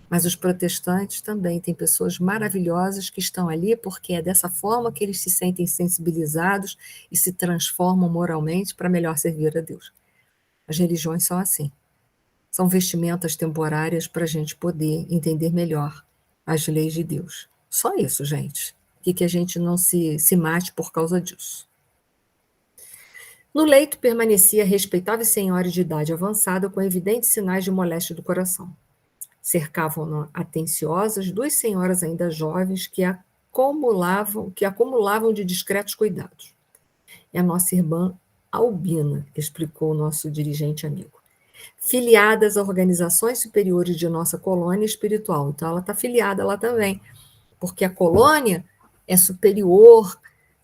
Mas os protestantes também têm pessoas maravilhosas que estão ali porque é dessa forma que eles se sentem sensibilizados e se transformam moralmente para melhor servir a Deus. As religiões são assim. São vestimentas temporárias para a gente poder entender melhor as leis de Deus. Só isso, gente. E que a gente não se mate por causa disso. No leito permanecia a respeitável senhora de idade avançada com evidentes sinais de moléstia do coração. Cercavam-no atenciosas duas senhoras ainda jovens que acumulavam de discretos cuidados. É a nossa irmã Albina, explicou o nosso dirigente amigo. Filiadas a organizações superiores de nossa colônia espiritual. Então, ela está filiada lá também, porque a colônia é superior,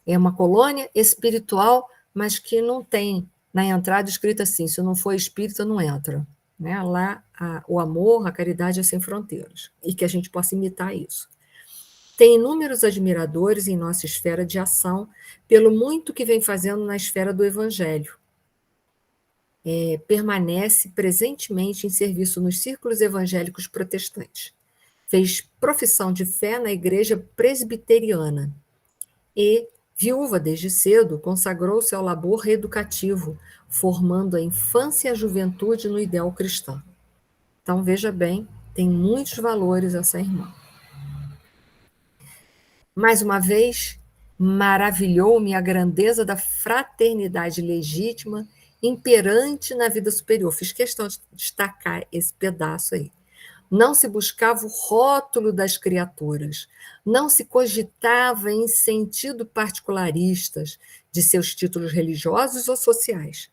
é uma colônia espiritual, mas que não tem na entrada escrito assim, se não for espírita, não entra. Né? Lá, o amor, a caridade é sem fronteiras, e que a gente possa imitar isso. Tem inúmeros admiradores em nossa esfera de ação, pelo muito que vem fazendo na esfera do evangelho. Permanece presentemente em serviço nos círculos evangélicos protestantes. Fez profissão de fé na igreja presbiteriana e, viúva desde cedo, consagrou-se ao labor reeducativo, formando a infância e a juventude no ideal cristão. Então, veja bem, tem muitos valores essa irmã. Mais uma vez, maravilhou-me a grandeza da fraternidade legítima imperante na vida superior. Fiz questão de destacar esse pedaço aí. Não se buscava o rótulo das criaturas, não se cogitava em sentido particularistas de seus títulos religiosos ou sociais.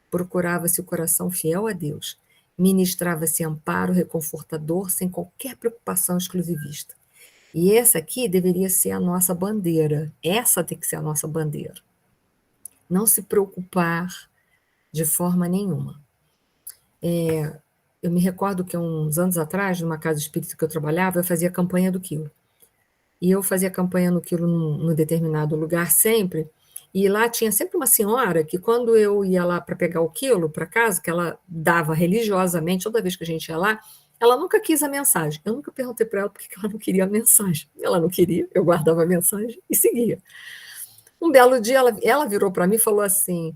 Procurava-se o coração fiel a Deus, ministrava-se amparo reconfortador sem qualquer preocupação exclusivista. E essa aqui deveria ser a nossa bandeira, essa tem que ser a nossa bandeira. Não se preocupar de forma nenhuma. Eu me recordo que uns anos atrás, numa casa espírita que eu trabalhava, eu fazia campanha do quilo. E eu fazia campanha no quilo num determinado lugar sempre, e lá tinha sempre uma senhora que quando eu ia lá para pegar o quilo para casa, que ela dava religiosamente, toda vez que a gente ia lá, ela nunca quis a mensagem. Eu nunca perguntei para ela por que ela não queria a mensagem. Ela não queria, eu guardava a mensagem e seguia. Um belo dia ela virou para mim e falou assim: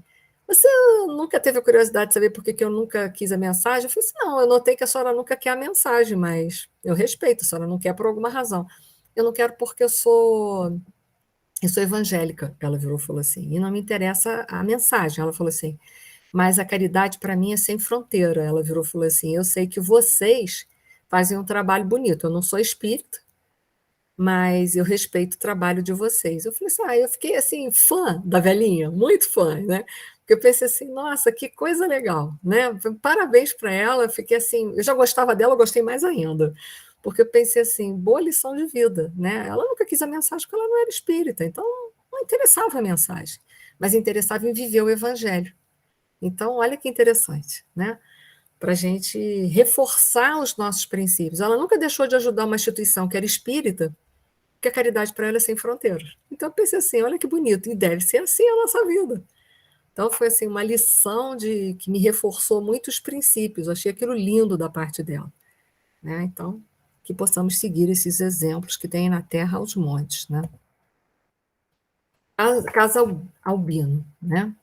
você nunca teve a curiosidade de saber por que eu nunca quis a mensagem? Eu falei assim: não, eu notei que a senhora nunca quer a mensagem, mas eu respeito, a senhora não quer por alguma razão. Eu não quero porque eu sou evangélica. Ela virou e falou assim, e não me interessa a mensagem. Ela falou assim, mas a caridade para mim é sem fronteira. Ela virou e falou assim, eu sei que vocês fazem um trabalho bonito, eu não sou espírita, mas eu respeito o trabalho de vocês. Eu falei assim, eu fiquei assim, fã da velhinha, muito fã, né? Porque eu pensei assim, nossa, que coisa legal, né? Parabéns para ela, eu fiquei assim, eu já gostava dela, eu gostei mais ainda, porque eu pensei assim, boa lição de vida, né? Ela nunca quis a mensagem porque ela não era espírita, então não interessava a mensagem, mas interessava em viver o evangelho. Então, olha que interessante, né? Para a gente reforçar os nossos princípios. Ela nunca deixou de ajudar uma instituição que era espírita, porque a caridade para ela é sem fronteiras. Então eu pensei assim, olha que bonito, e deve ser assim a nossa vida. Então foi assim uma lição que me reforçou muitos princípios, eu achei aquilo lindo da parte dela, né? Então, que possamos seguir esses exemplos que tem na terra aos montes, né? Casa albino, né?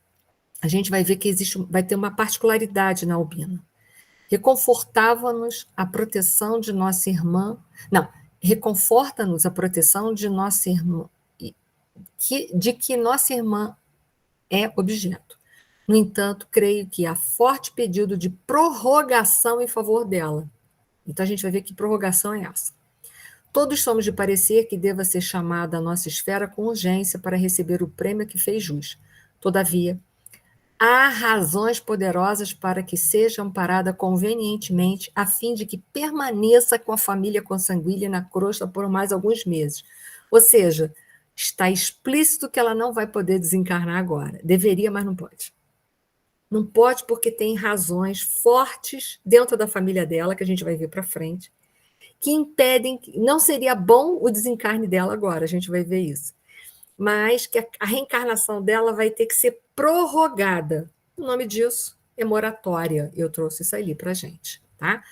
A gente vai ver que vai ter uma particularidade na albina. Reconfortava-nos a proteção de nossa irmã, não, reconforta-nos a proteção de nossa irmã, de que nossa irmã é objeto. No entanto, creio que há forte pedido de prorrogação em favor dela. Então, a gente vai ver que prorrogação é essa. Todos somos de parecer que deva ser chamada a nossa esfera com urgência para receber o prêmio que fez jus. Todavia, há razões poderosas para que seja amparada convenientemente, a fim de que permaneça com a família consanguínea na crosta por mais alguns meses. Ou seja, está explícito que ela não vai poder desencarnar agora. Deveria, mas não pode. Não pode porque tem razões fortes dentro da família dela, que a gente vai ver para frente, que impedem, não seria bom o desencarne dela agora, a gente vai ver isso. Mas que a reencarnação dela vai ter que ser prorrogada. O nome disso é moratória. Eu trouxe isso ali para a gente, tá?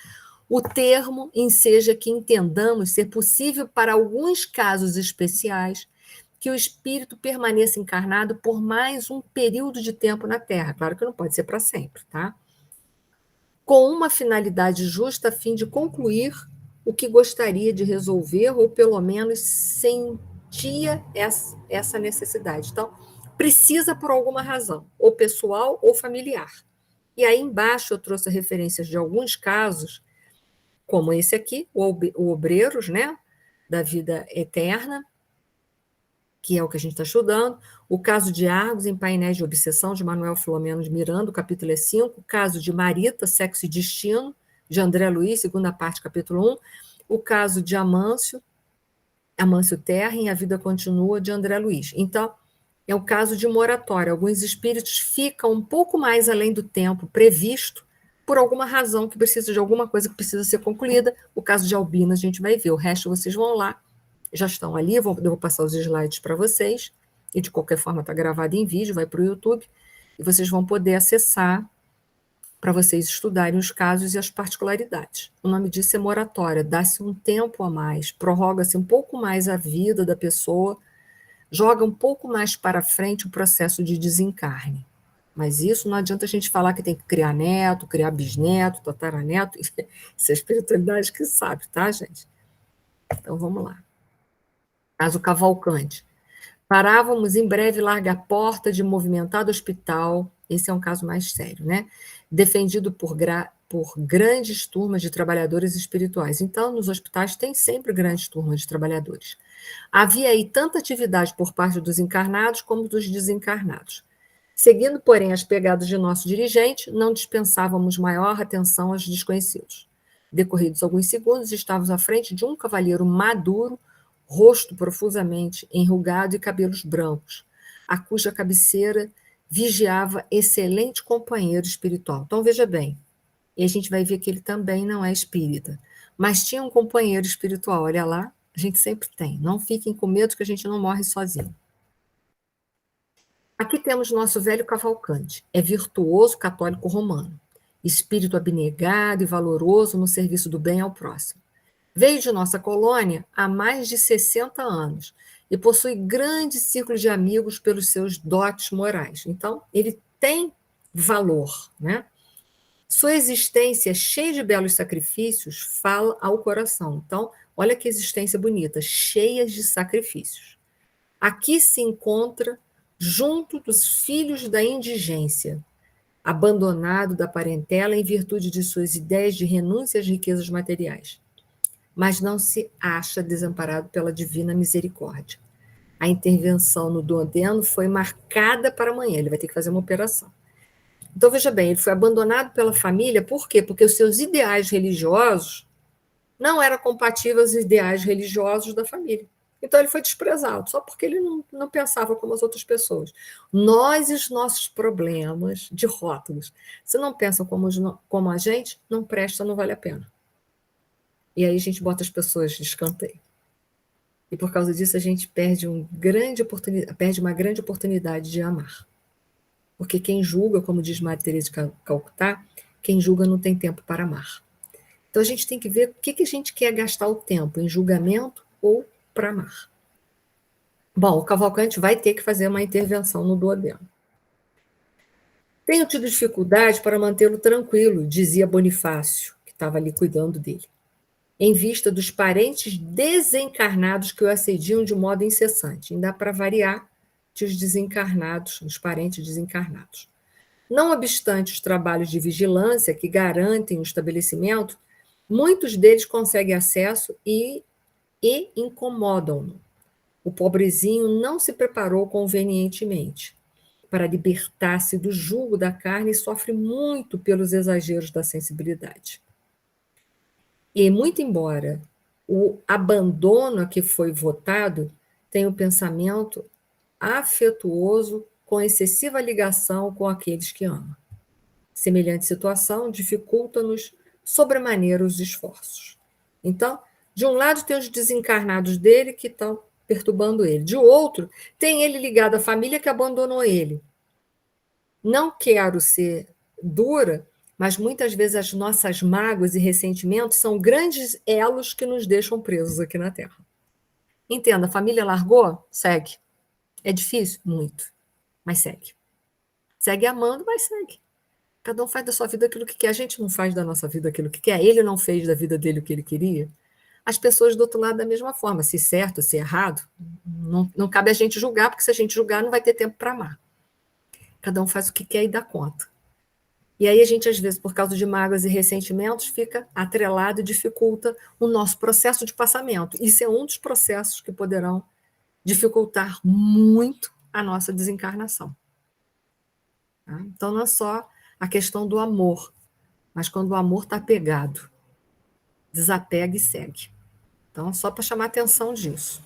O termo enseja que entendamos ser possível para alguns casos especiais que o espírito permaneça encarnado por mais um período de tempo na Terra. Claro que não pode ser para sempre, tá? Com uma finalidade justa a fim de concluir o que gostaria de resolver ou pelo menos sentia essa necessidade. Então, precisa por alguma razão, ou pessoal ou familiar. E aí embaixo eu trouxe referências de alguns casos, como esse aqui, o Obreiros, né, da vida eterna, que é o que a gente está estudando, o caso de Argos em Painéis de Obsessão, de Manuel Filomeno de Miranda, o capítulo é 5, o caso de Marita, Sexo e Destino, de André Luiz, segunda parte, capítulo 1, o caso de Amâncio Terra, em A Vida Continua, de André Luiz. Então, é o caso de moratória. Alguns espíritos ficam um pouco mais além do tempo previsto, por alguma razão que precisa de alguma coisa que precisa ser concluída. O caso de Albina a gente vai ver, o resto vocês vão lá, já estão ali, eu vou passar os slides para vocês, e de qualquer forma está gravado em vídeo, vai para o YouTube, e vocês vão poder acessar para vocês estudarem os casos e as particularidades. O nome disso é moratória, dá-se um tempo a mais, prorroga-se um pouco mais a vida da pessoa, joga um pouco mais para frente o processo de desencarne. Mas isso não adianta a gente falar que tem que criar neto, criar bisneto, tataraneto, isso é a espiritualidade que sabe, tá, gente? Então, vamos lá. Caso Cavalcante. Parávamos em breve larga porta de movimentado hospital, esse é um caso mais sério, né? Defendido por grandes turmas de trabalhadores espirituais. Então, nos hospitais tem sempre grandes turmas de trabalhadores. Havia aí tanta atividade por parte dos encarnados como dos desencarnados. Seguindo, porém, as pegadas de nosso dirigente, não dispensávamos maior atenção aos desconhecidos. Decorridos alguns segundos, estávamos à frente de um cavalheiro maduro, rosto profusamente enrugado e cabelos brancos, a cuja cabeceira vigiava excelente companheiro espiritual. Então, veja bem, e a gente vai ver que ele também não é espírita, mas tinha um companheiro espiritual, olha lá, a gente sempre tem. Não fiquem com medo que a gente não morre sozinho. Aqui temos nosso velho Cavalcante. É virtuoso católico romano, espírito abnegado e valoroso no serviço do bem ao próximo. Veio de nossa colônia há mais de 60 anos e possui grande círculo de amigos pelos seus dotes morais. Então, ele tem valor, né? Sua existência, cheia de belos sacrifícios, fala ao coração. Então, olha que existência bonita, cheia de sacrifícios. Aqui se encontra junto dos filhos da indigência, abandonado da parentela em virtude de suas ideias de renúncia às riquezas materiais. Mas não se acha desamparado pela divina misericórdia. A intervenção no duodeno foi marcada para amanhã, ele vai ter que fazer uma operação. Então, veja bem, ele foi abandonado pela família, por quê? Porque os seus ideais religiosos não eram compatíveis aos ideais religiosos da família. Então, ele foi desprezado, só porque ele não pensava como as outras pessoas. Nós e os nossos problemas de rótulos. Se não pensam como a gente, não presta, não vale a pena. E aí a gente bota as pessoas de escanteio. E por causa disso, a gente perde uma grande oportunidade de amar. Porque quem julga, como diz Madre Teresa de Calcutá, quem julga não tem tempo para amar. Então, a gente tem que ver o que a gente quer gastar o tempo, em julgamento ou para amar. Bom, o Cavalcante vai ter que fazer uma intervenção no duodeno. Tenho tido dificuldade para mantê-lo tranquilo, dizia Bonifácio, que estava ali cuidando dele, em vista dos parentes desencarnados que o assediam de modo incessante. Ainda para variar, de os desencarnados, os parentes desencarnados. Não obstante os trabalhos de vigilância que garantem o estabelecimento, muitos deles conseguem acesso e incomodam-no. O pobrezinho não se preparou convenientemente para libertar-se do jugo da carne e sofre muito pelos exageros da sensibilidade. E, muito embora o abandono a que foi votado tenha um pensamento afetuoso com excessiva ligação com aqueles que ama. Semelhante situação dificulta-nos sobremaneira os esforços. Então, de um lado tem os desencarnados dele que estão perturbando ele. De outro, tem ele ligado à família que abandonou ele. Não quero ser dura, mas muitas vezes as nossas mágoas e ressentimentos são grandes elos que nos deixam presos aqui na Terra. Entenda, a família largou? Segue. É difícil? Muito. Mas segue. Segue amando, mas segue. Cada um faz da sua vida aquilo que quer. A gente não faz da nossa vida aquilo que quer. Ele não fez da vida dele o que ele queria. As pessoas do outro lado da mesma forma. Se certo, se errado, não cabe a gente julgar, porque se a gente julgar, não vai ter tempo para amar. Cada um faz o que quer e dá conta. E aí a gente, às vezes, por causa de mágoas e ressentimentos, fica atrelado e dificulta o nosso processo de passamento. Isso é um dos processos que poderão dificultar muito a nossa desencarnação. Tá? Então, não é só a questão do amor, mas quando o amor está pegado, desapega e segue. Então, só para chamar a atenção disso.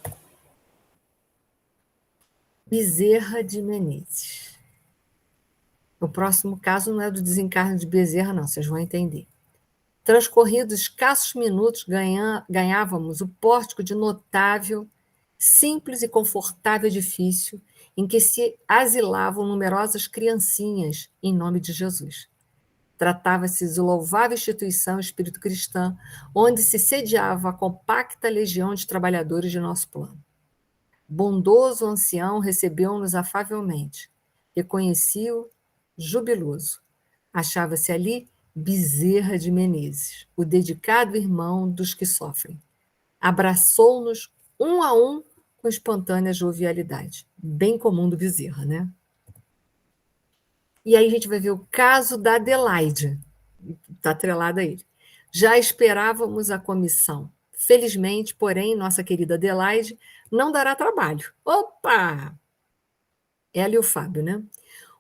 Bezerra de Menezes. O próximo caso não é do desencarne de Bezerra, não, vocês vão entender. Transcorridos escassos minutos, ganhávamos o pórtico de notável, simples e confortável edifício em que se asilavam numerosas criancinhas em nome de Jesus. Tratava-se de louvável instituição espírito-cristã, onde se sediava a compacta legião de trabalhadores de nosso plano. Bondoso ancião recebeu-nos afavelmente. Reconheci-o jubiloso. Achava-se ali Bezerra de Menezes, o dedicado irmão dos que sofrem. Abraçou-nos um a um com espontânea jovialidade. Bem comum do Bezerra, né? E aí a gente vai ver o caso da Adelaide, está atrelado a ele. Já esperávamos a comissão. Felizmente, porém, nossa querida Adelaide não dará trabalho. Opa! Ela e o Fábio, né?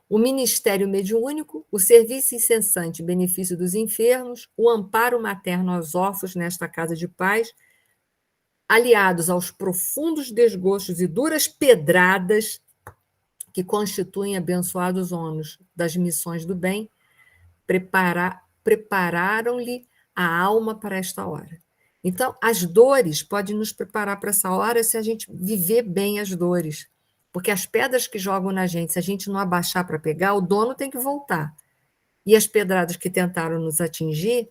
O ministério mediúnico, o serviço incessante em benefício dos enfermos, o amparo materno aos órfãos nesta casa de paz, aliados aos profundos desgostos e duras pedradas que constituem abençoados ônus das missões do bem, prepararam-lhe a alma para esta hora. Então, as dores podem nos preparar para essa hora se a gente viver bem as dores. Porque as pedras que jogam na gente, se a gente não abaixar para pegar, o dono tem que voltar. E as pedradas que tentaram nos atingir,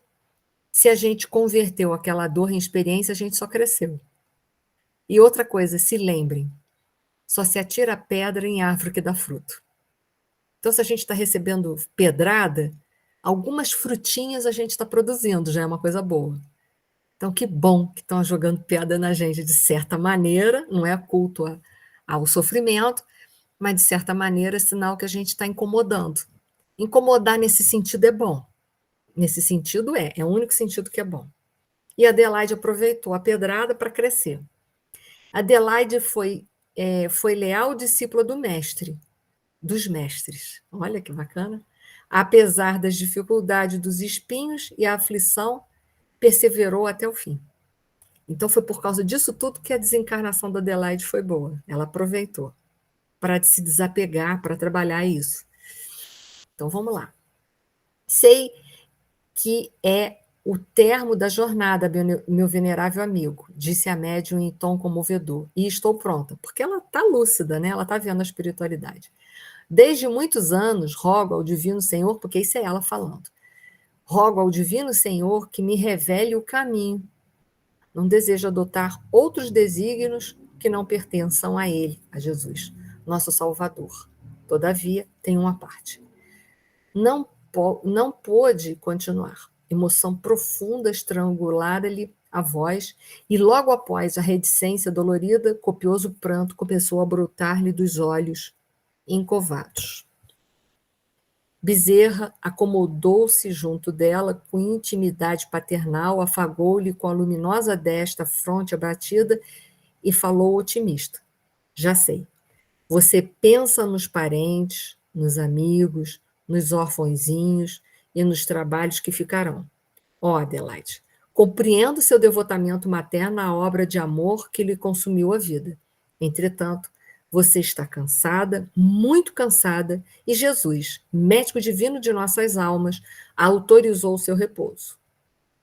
se a gente converteu aquela dor em experiência, a gente só cresceu. E outra coisa, se lembrem, só se atira pedra em árvore que dá fruto. Então, se a gente está recebendo pedrada, algumas frutinhas a gente está produzindo, já é uma coisa boa. Então, que bom que estão jogando pedra na gente, de certa maneira, não é culto ao sofrimento, mas, de certa maneira, é sinal que a gente está incomodando. Incomodar nesse sentido é bom. Nesse sentido é o único sentido que é bom. E a Adelaide aproveitou a pedrada para crescer. Adelaide foi leal discípula do mestre, dos mestres. Olha que bacana. Apesar das dificuldades, dos espinhos e a aflição, perseverou até o fim. Então, foi por causa disso tudo que a desencarnação da Adelaide foi boa. Ela aproveitou para se desapegar, para trabalhar isso. Então, vamos lá. Sei que é o termo da jornada, meu venerável amigo, disse a médium em tom comovedor, e estou pronta, porque ela está lúcida, né? Ela está vendo a espiritualidade. Desde muitos anos, rogo ao Divino Senhor, porque isso é ela falando, rogo ao Divino Senhor que me revele o caminho. Não desejo adotar outros desígnios que não pertençam a Ele, a Jesus, nosso Salvador. Todavia, tem uma parte. Não pôde continuar. Emoção profunda estrangulara-lhe a voz, e logo após a reticência dolorida, copioso pranto começou a brotar-lhe dos olhos encovados. Bezerra acomodou-se junto dela com intimidade paternal, afagou-lhe com a luminosa desta fronte abatida e falou otimista. Já sei, você pensa nos parentes, nos amigos, nos orfõezinhos e nos trabalhos que ficarão. Ó, Adelaide, compreendo seu devotamento materno à obra de amor que lhe consumiu a vida. Entretanto, você está cansada, muito cansada, e Jesus, médico divino de nossas almas, autorizou o seu repouso.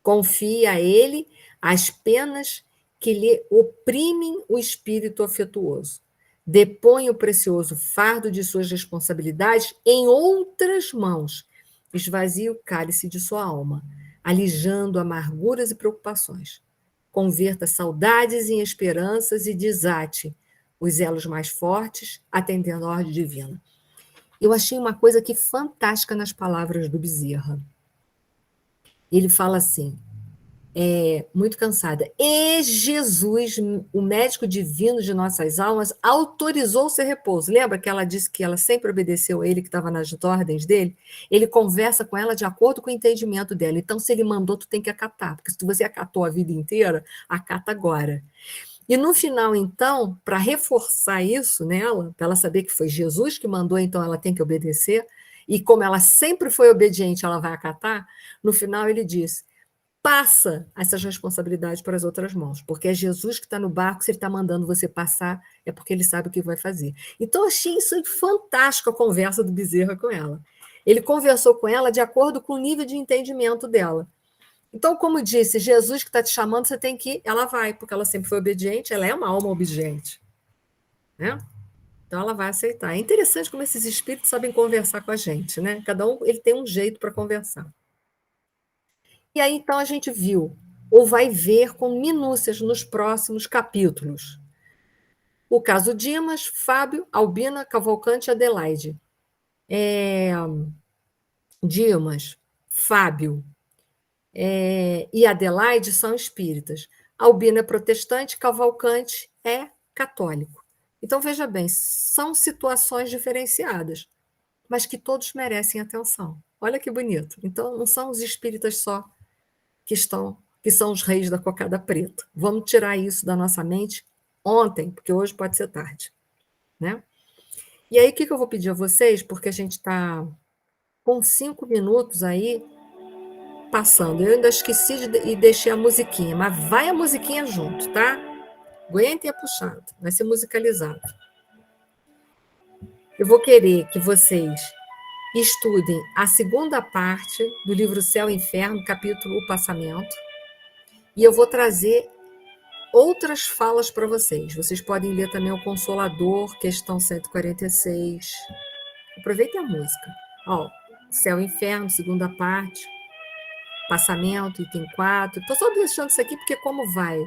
Confie a ele as penas que lhe oprimem o espírito afetuoso. Depõe o precioso fardo de suas responsabilidades em outras mãos. Esvazie o cálice de sua alma, alijando amarguras e preocupações. Converta saudades em esperanças e desate os elos mais fortes, atendendo à ordem divina. Eu achei uma coisa aqui fantástica nas palavras do Bezerra. Ele fala assim, muito cansada, e Jesus, o médico divino de nossas almas, autorizou o seu repouso. Lembra que ela disse que ela sempre obedeceu a ele, que estava nas ordens dele? Ele conversa com ela de acordo com o entendimento dela. Então, se ele mandou, tu tem que acatar, porque se você acatou a vida inteira, acata agora. E no final, então, para reforçar isso nela, para ela saber que foi Jesus que mandou, então ela tem que obedecer, e como ela sempre foi obediente, ela vai acatar, no final ele diz, passa essas responsabilidades para as outras mãos, porque é Jesus que está no barco, se ele está mandando você passar, é porque ele sabe o que vai fazer. Então, eu achei isso fantástico, a conversa do Bezerra com ela. Ele conversou com ela de acordo com o nível de entendimento dela. Então, como disse, Jesus que está te chamando, você tem que ir, ela vai, porque ela sempre foi obediente, ela é uma alma obediente. Né? Então, ela vai aceitar. É interessante como esses espíritos sabem conversar com a gente, né? Cada um ele tem um jeito para conversar. E aí, então, a gente viu, ou vai ver com minúcias nos próximos capítulos. O caso Dimas, Fábio, Albina, Cavalcante e Adelaide. Dimas, Fábio e Adelaide são espíritas. Albina é protestante, Cavalcante é católico. Então, veja bem, são situações diferenciadas. mas que todos merecem atenção. Olha que bonito. Então, não são os espíritas só que são os reis da cocada preta. Vamos tirar isso da nossa mente ontem, porque hoje pode ser tarde, né? E aí, o que eu vou pedir a vocês, porque a gente está com 5 minutos aí passando. Eu ainda esqueci e deixei a musiquinha, mas vai a musiquinha junto, tá? Aguentem a puxada, vai ser musicalizado. Eu vou querer que vocês estudem a segunda parte do livro Céu e Inferno, capítulo O Passamento, e eu vou trazer outras falas para vocês. Vocês podem ler também o Consolador, questão 146. Aproveitem a música. Ó, Céu e Inferno, segunda parte, Passamento, item 4. Estou só deixando isso aqui porque como vai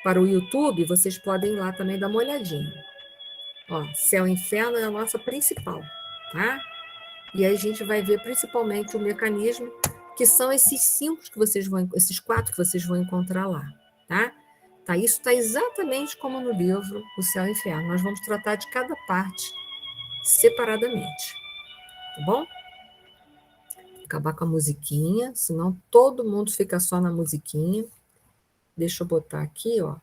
para o YouTube, vocês podem ir lá também dar uma olhadinha. Ó, Céu e Inferno é a nossa principal, tá? E aí a gente vai ver principalmente o mecanismo, que são esses 4 que vocês vão encontrar lá, tá? Isso está exatamente como no livro O Céu e o Inferno. Nós vamos tratar de cada parte separadamente, tá bom? Vou acabar com a musiquinha, senão todo mundo fica só na musiquinha. Deixa eu botar aqui, ó,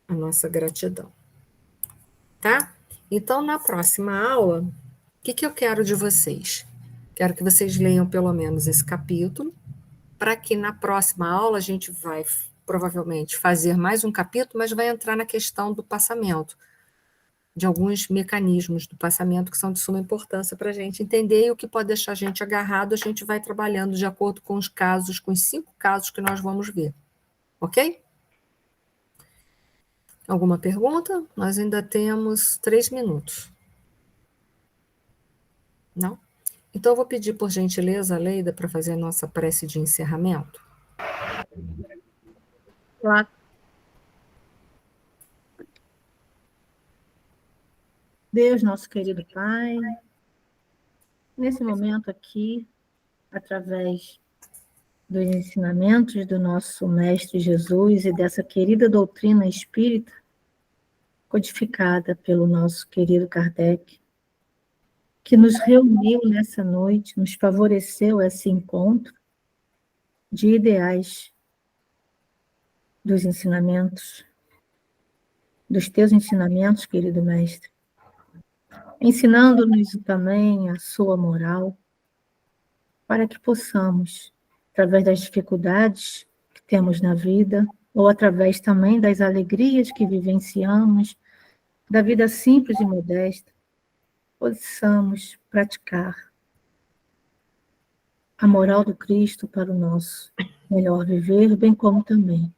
a nossa gratidão, tá? Então, na próxima aula, o que eu quero de vocês? Quero que vocês leiam pelo menos esse capítulo, para que na próxima aula a gente vai provavelmente fazer mais um capítulo, mas vai entrar na questão do passamento, de alguns mecanismos do passamento que são de suma importância para a gente entender, e o que pode deixar a gente agarrado, a gente vai trabalhando de acordo com os casos, com os 5 casos que nós vamos ver. Ok? Alguma pergunta? Nós ainda temos 3 minutos. Não? Então, eu vou pedir, por gentileza, a Leida, para fazer a nossa prece de encerramento. Claro. Deus, nosso querido Pai, nesse momento aqui, através dos ensinamentos do nosso Mestre Jesus e dessa querida doutrina espírita, codificada pelo nosso querido Kardec, que nos reuniu nessa noite, nos favoreceu esse encontro de ideais dos ensinamentos, dos teus ensinamentos, querido Mestre, ensinando-nos também a sua moral, para que possamos, através das dificuldades que temos na vida, ou através também das alegrias que vivenciamos, da vida simples e modesta, possamos praticar a moral do Cristo para o nosso melhor viver, bem como também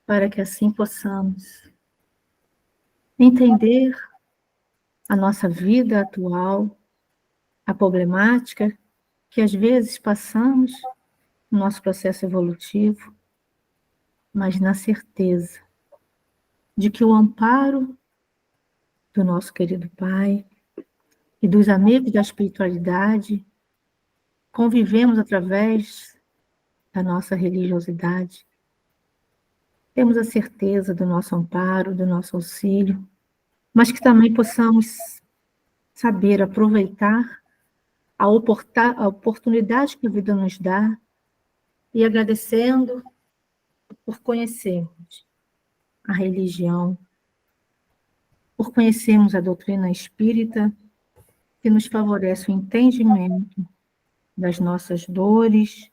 para que assim possamos entender a nossa vida atual, a problemática que às vezes passamos no nosso processo evolutivo, mas na certeza de que o amparo do nosso querido Pai e dos amigos da espiritualidade, convivemos através da nossa religiosidade, temos a certeza do nosso amparo, do nosso auxílio, mas que também possamos saber aproveitar a oportunidade que a vida nos dá e agradecendo por conhecermos a religião, por conhecermos a doutrina espírita, que nos favorece o entendimento das nossas dores,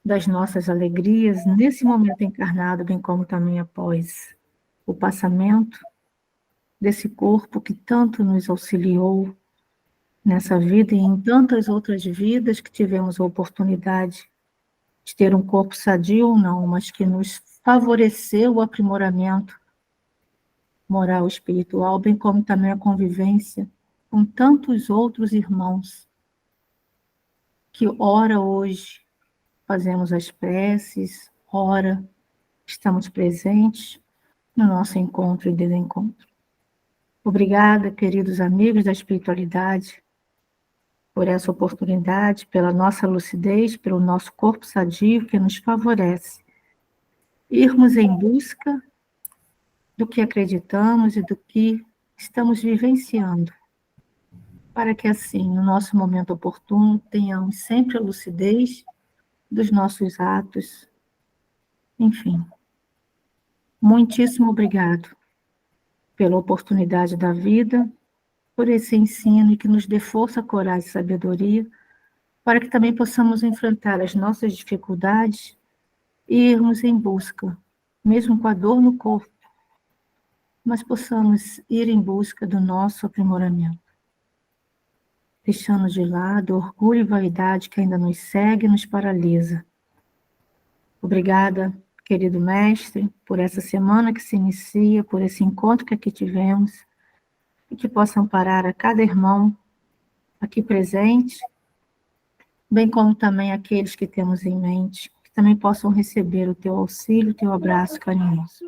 das nossas alegrias, nesse momento encarnado, bem como também após o passamento desse corpo que tanto nos auxiliou nessa vida e em tantas outras vidas que tivemos a oportunidade de ter um corpo sadio ou não, mas que nos favoreceu o aprimoramento moral e espiritual, bem como também a convivência com tantos outros irmãos que ora hoje fazemos as preces, ora estamos presentes no nosso encontro e desencontro. Obrigada, queridos amigos da espiritualidade, por essa oportunidade, pela nossa lucidez, pelo nosso corpo sadio que nos favorece irmos em busca do que acreditamos e do que estamos vivenciando, para que assim, no nosso momento oportuno, tenhamos sempre a lucidez dos nossos atos. Enfim, muitíssimo obrigado pela oportunidade da vida, por esse ensino e que nos dê força, coragem e sabedoria, para que também possamos enfrentar as nossas dificuldades e irmos em busca, mesmo com a dor no corpo, mas possamos ir em busca do nosso aprimoramento, deixando de lado orgulho e vaidade que ainda nos segue e nos paralisa. Obrigada, querido mestre, por essa semana que se inicia, por esse encontro que aqui tivemos, e que possa amparar a cada irmão aqui presente, bem como também aqueles que temos em mente, que também possam receber o teu auxílio, o teu abraço carinhoso.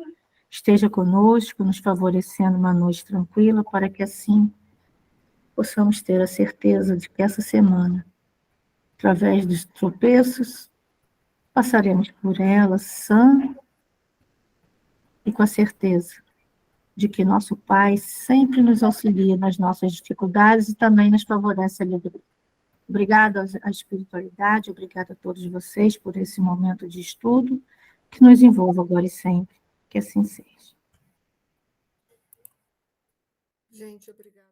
Esteja conosco, nos favorecendo uma noite tranquila, para que assim possamos ter a certeza de que essa semana, através dos tropeços, passaremos por ela sã e com a certeza de que nosso Pai sempre nos auxilia nas nossas dificuldades e também nos favorece a alegria. Obrigada à espiritualidade, obrigada a todos vocês por esse momento de estudo, que nos envolva agora e sempre. Que assim seja. Gente, obrigada.